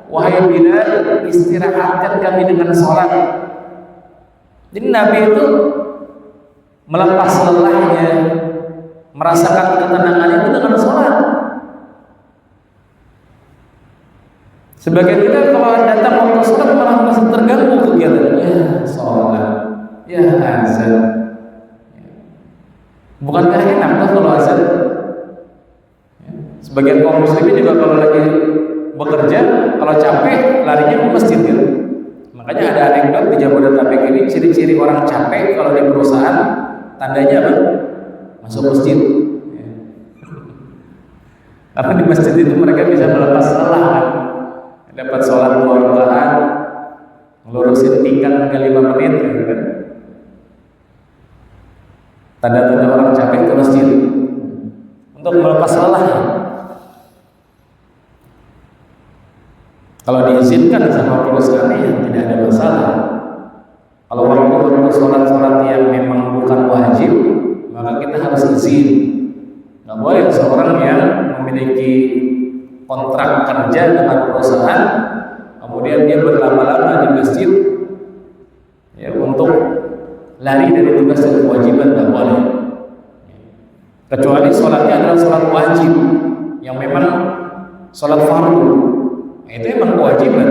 Wahai Bilal, istirahatkan kami dengan sholat. Jadi Nabi itu melepas lelahnya, merasakan ketenangannya itu dengan sholat. Sebagian kita kalau datang waktu sholat malah merasa terganggu kegiatannya. Ya sholat, ya azan. Bukankah enak tuh kalau azan? Sebagian kaum muslimin juga kalau lagi bekerja, kalau capek larinya ke masjid gitu. Makanya ada anekdot di Jabodetabek ini, ciri-ciri orang capek kalau di perusahaan tandanya apa? Masuk masjid. Karena di masjid itu mereka bisa melepas lelah kan? Dapat sholat 2 rakaat, ngelurusin tingkat 5 menit gitu kan. Tanda-tanda orang capek ke masjid untuk melepas lelah. Kalau diizinkan sama perusahaan ya tidak ada masalah. Kalau waktu sholat-sholat yang memang bukan wajib, maka kita harus izin. Nggak boleh seorang yang memiliki kontrak kerja dengan perusahaan, kemudian dia berlama-lama di masjid ya, untuk lari dari tugas dan kewajiban, nggak boleh. Kecuali sholatnya adalah sholat wajib yang memang sholat fardu, nah, itu memang kewajiban.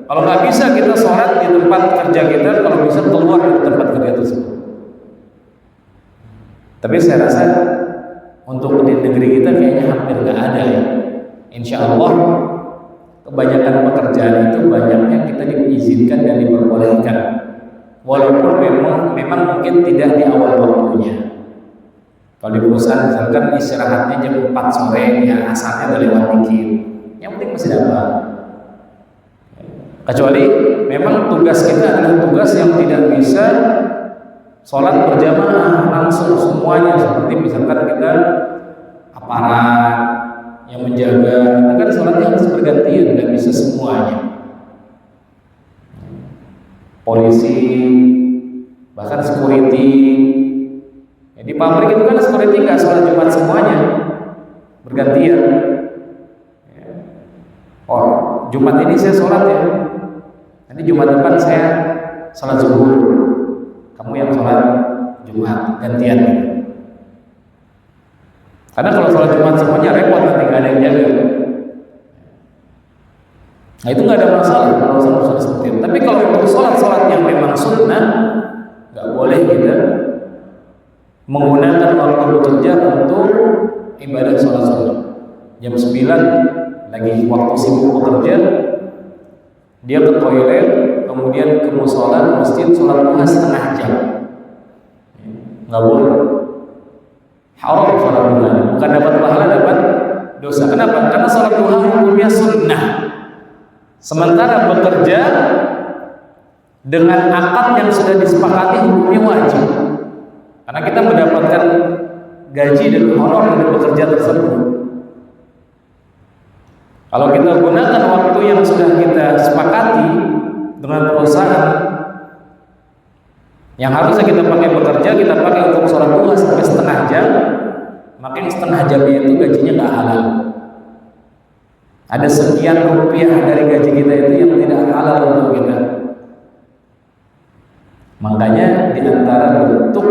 Kalau nggak bisa kita sholat di tempat kerja kita, kalau bisa keluar dari tempat kerja tersebut. Tapi saya rasa untuk di negeri kita kayaknya hampir nggak ada ya. Insya Allah kebanyakan pekerjaan itu banyaknya kita diizinkan dan diperbolehkan, walaupun memang mungkin tidak di awal waktunya. Kalau di perusahaan misalkan istirahatnya jam 4 sore, ya asalnya udah lewat dikit, yang penting masih dapat. Kecuali memang tugas kita adalah tugas yang tidak bisa sholat berjamaah langsung semuanya, seperti misalkan kita aparat yang menjaga, itu kan sholatnya harus bergantian, nggak bisa semuanya. Polisi, bahkan security, ya, di pabrik itu kan security nggak sholat Jumat semuanya, bergantian. Oh, Jumat ini saya sholat ya, nanti Jumat depan saya sholat zuhur, kamu yang sholat Jumat, gantian gitu. Karena kalau sholat Jumat semuanya repot, nanti nggak ada yang jaga. Nah itu nggak ada masalah kalau sholat seperti itu. Tapi kalau untuk sholat yang memang sunnah, nggak boleh kita menggunakan waktu bekerja untuk ibadah sholat sunnah. Jam 9 lagi waktu sibuk bekerja, dia ke toilet, kemudian ke musola masjid sholat duha setengah jam, nggak boleh. Haram sholat duha, bukan dapat pahala, dapat dosa. Kenapa? Karena sholat duha hukumnya sunnah, sementara bekerja dengan akad yang sudah disepakati hukumnya wajib. Karena kita mendapatkan gaji dan honor dari bekerja tersebut. Kalau kita gunakan waktu yang sudah kita sepakati dengan perusahaan, yang harusnya kita pakai bekerja, kita pakai untuk sholat duha sampai setengah jam, maka yang setengah jamnya itu gajinya nggak halal. Ada sekian rupiah dari gaji kita itu yang tidak halal untuk kita. Makanya di antara bentuk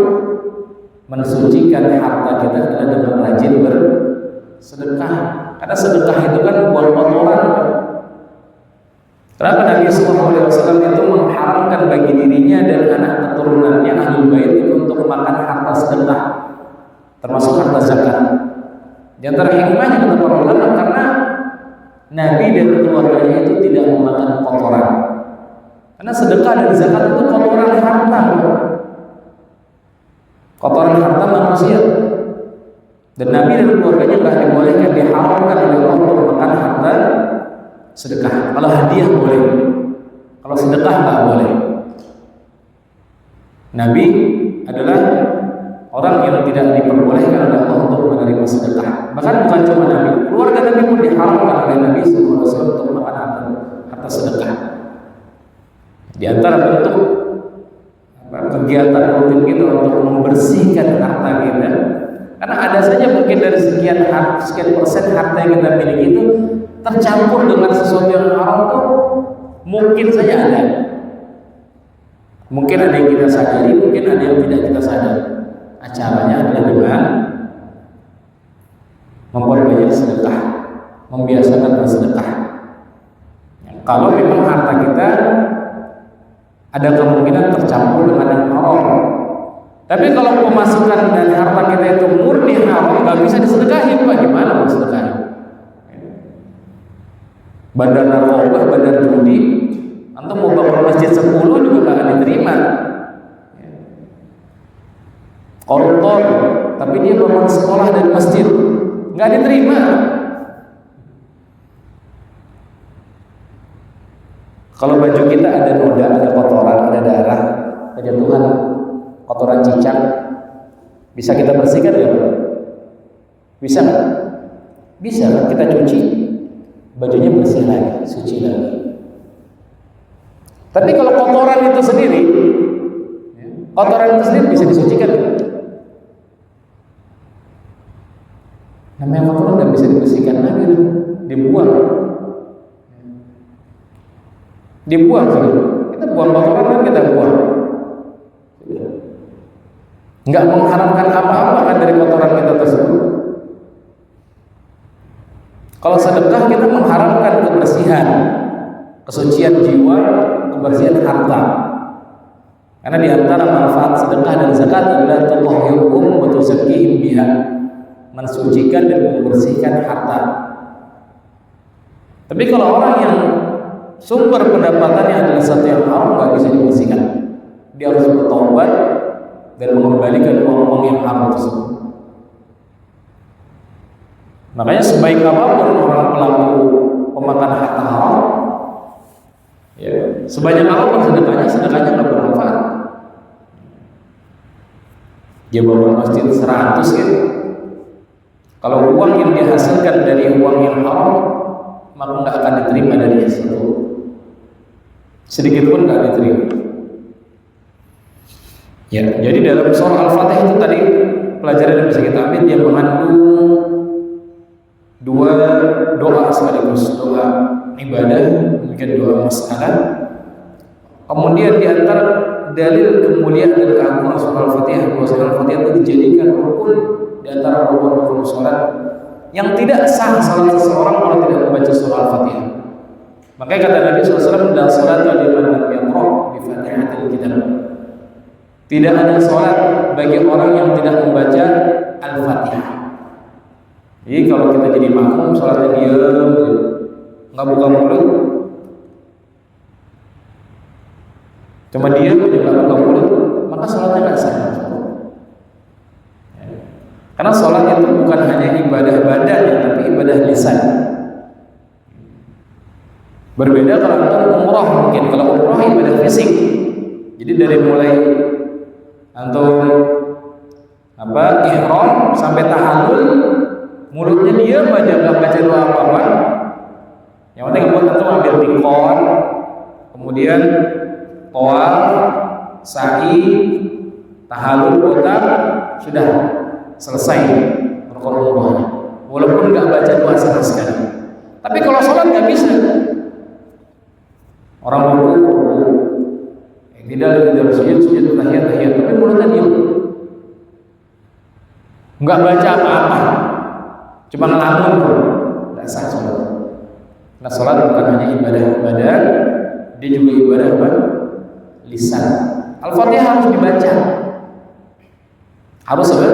mensucikan harta kita adalah dengan rajin bersedekah. Karena sedekah itu kan buat kotoran. Kenapa Nabi SAW itu mengharamkan bagi dirinya dan anak keturunannya Ahlul Bait itu untuk makan harta sedekah, termasuk harta zakat. Di antara hikmahnya kata para ulama, karena Nabi dan keluarganya itu tidak memakan kotoran. Karena sedekah dan zakat itu kotoran harta, kotoran harta manusia. Dan Nabi dan keluarganya nggak dibolehkan, diharamkan oleh Allah untuk makan harta sedekah. Kalau hadiah boleh, kalau sedekah nggak boleh. Nabi adalah orang yang tidak diperbolehkan oleh Allah untuk menerima sedekah. Bahkan bukan cuma Nabi, keluarga Nabi pun diharamkan oleh Nabi SAW untuk makan harta sedekah. Di antara bentuk kegiatan rutin kita untuk membersihkan harta kita, karena ada saja mungkin dari sekian persen harta yang kita miliki itu tercampur dengan sesuatu yang haram tuh mungkin saja ada. Mungkin ada yang kita sadari, mungkin ada yang tidak kita sadari. Caranya adalah dengan memperbanyak sedekah, membiasakan bersedekah. Kalau memang harta kita ada kemungkinan tercampur dengan yang haram. Tapi kalau pemasukan dari harta kita itu murni haram, nggak bisa disedekahin, Pak. Gimana mau sedekahin? Bandar narkoba, bandar judi, antum mau bangun masjid 10 juga nggak akan diterima. Koruptor, tapi dia bangun sekolah dan masjid, nggak diterima. Kalau baju kita ada noda, ada kotoran, ada darah, kejatuhan, kotoran cicak, bisa kita bersihkan ya? Bisa nggak? Bisa kan? Kita cuci, bajunya bersih lagi, suci lagi. Tapi kalau kotoran itu sendiri bisa disucikan. Namanya kotoran nggak bisa dibersihkan lagi, dibuang. Dibuang sih. Kita buang kotoran kan kita buang. Nggak mengharapkan apa-apa kan dari kotoran kita tersebut. Kalau sedekah kita mengharapkan kebersihan, kesucian jiwa, kebersihan harta. Karena di antara manfaat sedekah dan zakat adalah tutahhiruhum wa tuzakkihim biha, mensucikan dan membersihkan harta. Tapi kalau orang yang sumber pendapatannya adalah satu yang haram, nggak bisa dibersihkan. Dia harus bertobat dan mengembalikan uang-uang yang haram tersebut. Makanya sebaik apapun orang pelaku pemakan harta haram, ya, sebanyak apapun sedekahnya nggak bermanfaat. Dia bangun masjid 100 ya. Kalau uang yang dihasilkan dari uang yang haram, maka nggak akan diterima dari situ. Sedikit pun nggak diterima. Ya, jadi dalam surah Al-Fatihah itu tadi pelajaran yang bisa kita ambil, dia mengandung dua doa sekaligus, doa ibadah, mungkin doa masalah. Kemudian di antara dalil kemuliaan dan keagungan surah Al-Fatihah, bahwa surah Al-Fatihah itu dijadikan rukun di antara rukun-rukun salat yang tidak sah salat seseorang kalau tidak membaca surah Al-Fatihah. Makanya kata Nabi SAW, "La salata liman lam yaqra bi Fatihatil kitab." Tidak ada salat bagi orang yang tidak membaca Al-Fatihah. Jadi kalau kita jadi makmum salatnya diam, nggak buka mulut, cuma diam aja nggak buka mulut, maka salatnya nggak sah. Karena salat itu bukan hanya ibadah badan, tapi ibadah lisan. Berbeda kalau antum umrah, mungkin kalau umrah ibadah fisik. Jadi dari mulai antum ihram sampai tahallul, mulutnya diam aja, nggak baca doa apa-apa. Yang penting buat antum ambil mikot, kemudian tawaf, sa'i, tahallul, botak, sudah selesai rukun umrahnya. Walaupun nggak baca doa sama sekali. Tapi kalau sholat nggak bisa. Orang ruku, tidak sujud tahiyat, tapi mulutnya diam, nggak baca apa-apa, cuma ngelamun, nggak sah sholat. Nah, sholat bukan hanya ibadah badan, dia juga ibadah apa? Lisan. Al-Fatihah harus dibaca, harus apa?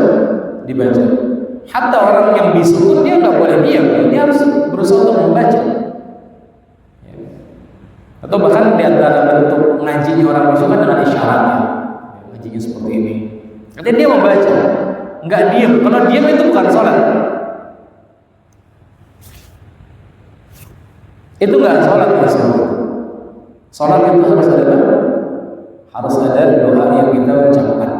Dibaca. Hatta orang yang bisu pun dia nggak boleh diam, dia harus berusaha untuk membaca. Atau bahkan di antara bentuk ngajinya orang bisu kan dengan isyaratnya, ngajinya seperti ini. Artinya dia membaca, nggak diam. Kalau diam itu bukan sholat. Itu nggak sholat ya semua. Sholat itu harus ada doa yang kita ucapkan.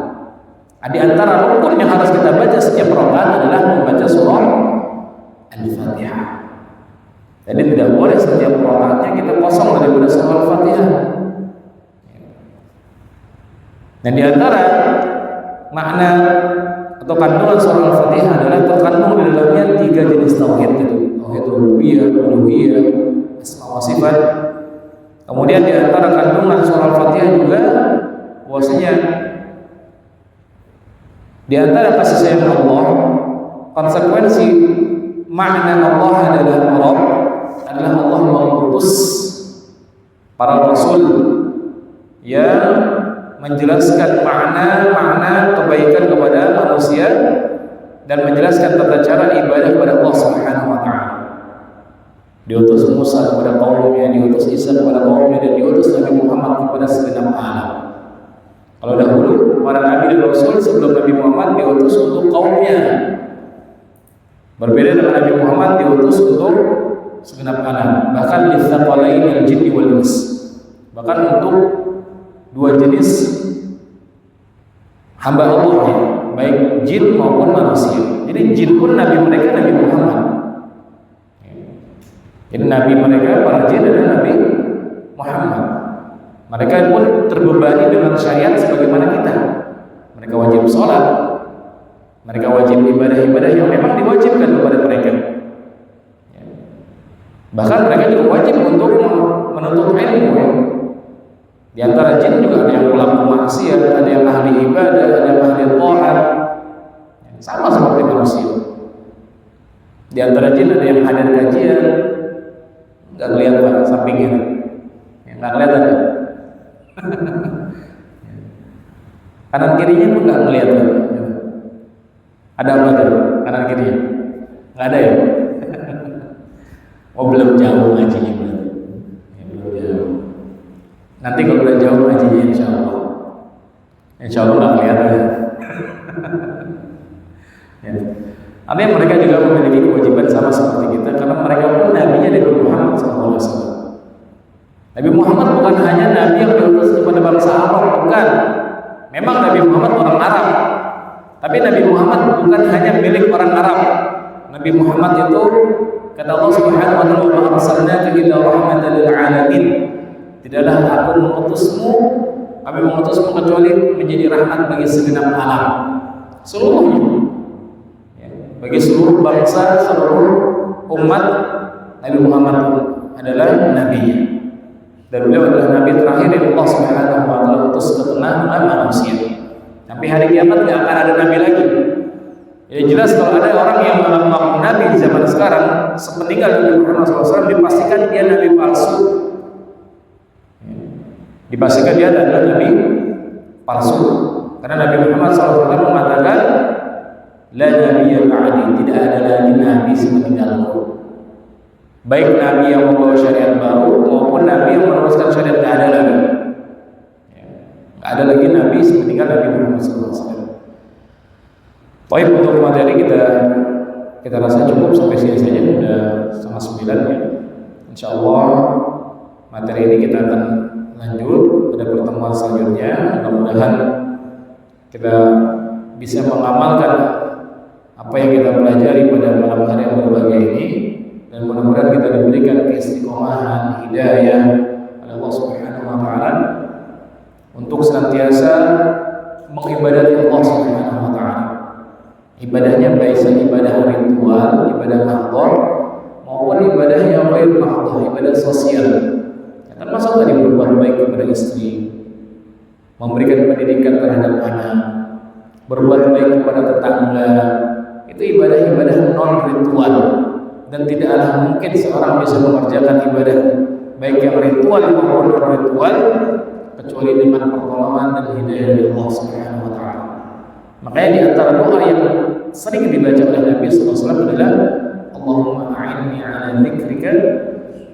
Di antara rukun yang harus kita baca setiap rakaat adalah membaca surah Al-Fatihah. Jadi tidak boleh setiap rakaatnya kita kosong daripada surah Al-Fatihah. Dan di antara makna atau kandungan surah Al-Fatihah adalah terkandung di dalamnya 3 jenis tauhid itu. Tauhid rububiyah, uluhiyah, asma wa sifat. Kemudian di antara kandungan surah Al-Fatihah juga bahwasanya di antara kasih sayang Allah, konsekuensi makna Allah adalah Allah mengutus para rasul yang menjelaskan makna kebaikan kepada manusia dan menjelaskan tata cara ibadah kepada Allah Subhanahu wa taala. Diutus Musa kepada kaumnya, diutus Isa kepada kaumnya, dan diutus Nabi Muhammad kepada segenap alam. Kalau dahulu para nabi dan rasul sebelum Nabi Muhammad diutus untuk kaumnya. Berbeda dengan Nabi Muhammad diutus untuk segenap alam, bahkan litsaqalain al-jinni wal ins. Bahkan untuk dua jenis hamba Allah ya, baik jin maupun manusia. Jadi jin pun nabi mereka Nabi Muhammad. Jadi nabi mereka para jin adalah Nabi Muhammad. Mereka pun terbebani dengan syariat sebagaimana kita. Mereka wajib sholat, mereka wajib ibadah-ibadah yang memang diwajibkan kepada mereka. Bahkan mereka juga wajib untuk menuntut ilmu ya. Di antara jin juga ada yang pelaku maksiat, ada yang ahli ibadah, ada yang ahli taat, sama seperti manusia. Di antara jin ada yang hadir kajian, nggak kelihatan sampingnya, nggak kelihatan. Kanan kirinya pun nggak kelihatan. Ada apa tuh kanan kirinya? Nggak ada ya? Oh belum jauh ngajinya belum. Ya, belum jauh. Nanti kalau udah jauh ngajinya insya Allah nggak kelihatan. Ya. Artinya mereka juga memiliki kewajiban sama seperti kita karena mereka pun nabinya Nabi Muhammad SAW. Nabi Muhammad bukan hanya nabi yang diutus kepada bangsa Arab, bukan. Memang Nabi Muhammad orang Arab, tapi Nabi Muhammad bukan hanya milik orang Arab. Nabi Muhammad itu kata Allah Subhanahu wa taala, "Wa arsalnaka ila rahmatan lil alamin." Tidaklah aku mengutusmu, kami mengutusmu kecuali menjadi rahmat bagi segenap alam, seluruhnya. Ya, bagi seluruh bangsa, seluruh umat, Nabi Muhammad adalah nabinya. Dan beliau adalah nabi terakhir yang Allah Subhanahu wa taala utus ke tengah-tengah manusia. Sampai hari kiamat tidak akan ada nabi lagi. Jadi jelas kalau ada orang yang mengaku nabi di zaman sekarang, sepeninggal Nabi Muhammad SAW, dipastikan dia nabi palsu. Dipastikan dia adalah nabi palsu. Karena Nabi Muhammad SAW mengatakan, "La nabiyya ba'di," tidak ada lagi nabi sepeninggalku. Baik nabi yang membawa syariat baru maupun nabi yang meneruskan syariat, tidak ada lagi. Tidak ada lagi nabi sepeninggal Nabi Muhammad SAW. Baik, untuk materi kita rasa cukup sampai sini saja, sudah 8:30 ya. Insya Allah materi ini kita akan lanjut pada pertemuan selanjutnya. Mudah-mudahan kita bisa mengamalkan apa yang kita pelajari pada malam hari yang berbahagia ini, dan mudah-mudahan kita diberikan keistiqomahan, hidayah oleh Allah Subhanahu wa taala untuk senantiasa mengibadati Allah Subhanahu wa taala. Ibadahnya baik ibadah ritual, ibadah mahdhar maupun ibadah yang ghair mahdhar, ibadah sosial. Termasuk tadi berbuat baik kepada istri, memberikan pendidikan terhadap anak, berbuat baik kepada tetangga. Itu ibadah-ibadah non ritual. Dan tidaklah mungkin seorang bisa mengerjakan ibadah baik yang ritual maupun non ritual kecuali dengan pertolongan dan hidayah dari Allah Subhanahu wa taala. Makanya di antara doa yang sering dibaca oleh Nabi sallallahu alaihi wasallam adalah Allahumma a'inni 'ala dzikrika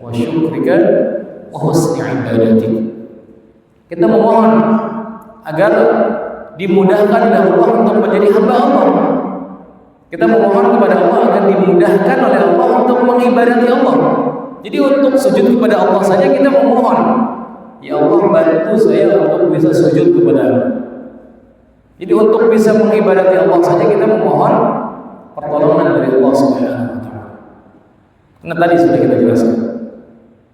wa syukrika wa husni ibadatik. Kita memohon agar dimudahkan oleh Allah untuk menjadi hamba Allah. Kita memohon kepada Allah agar dimudahkan oleh Allah untuk mengibadati Allah. Jadi untuk sujud kepada Allah saja kita memohon, ya Allah bantu saya untuk bisa sujud kepada-Mu. Jadi untuk bisa mengibadati Allah saja kita memohon pertolongan dari Allah Subhanahu wa taala. Karena tadi sudah kita jelaskan,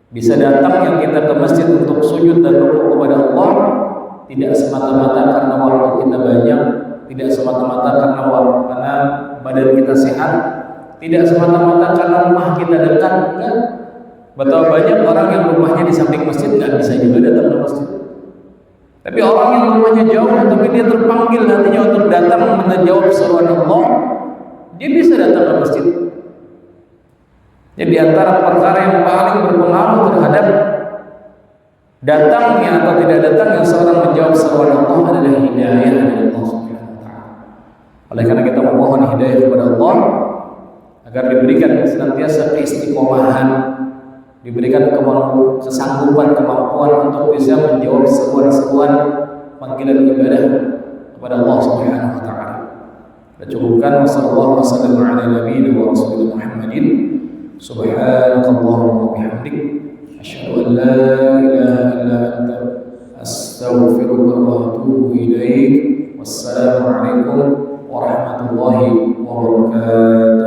bisa datang yang kita ke masjid untuk sujud dan rukuk kepada Allah tidak semata-mata karena waktu kita banyak, tidak semata-mata karena badan kita sehat, tidak semata-mata karena rumah kita dekat, enggak. Betapa banyak orang yang rumahnya di samping masjid nggak bisa juga datang ke masjid. Tapi orang yang rumahnya jauh, tapi dia terpanggil hatinya untuk datang menjawab seruan Allah, dia bisa datang ke masjid. Jadi di antara perkara yang paling berpengaruh terhadap datangnya atau tidak datangnya seorang menjawab seruan Allah adalah hidayah dari Allah Subhanahu wa taala. Oleh karena kita memohon hidayah kepada Allah agar diberikan senantiasa keistiqomahan, diberikan kesanggupan, kemampuan untuk bisa menjawab seruan-seruan panggilan ibadah kepada Allah Subhanahu wa taala. Kita cukupkan sallallahu wasallam ala nabiyina wa rasulina Muhammadin. Subhanakallahumma wa bihamdik asyhadu an la ilaha illa anta astaghfiruka wa atubu ilaik. Wassalamualaikum warahmatullahi wabarakatuh.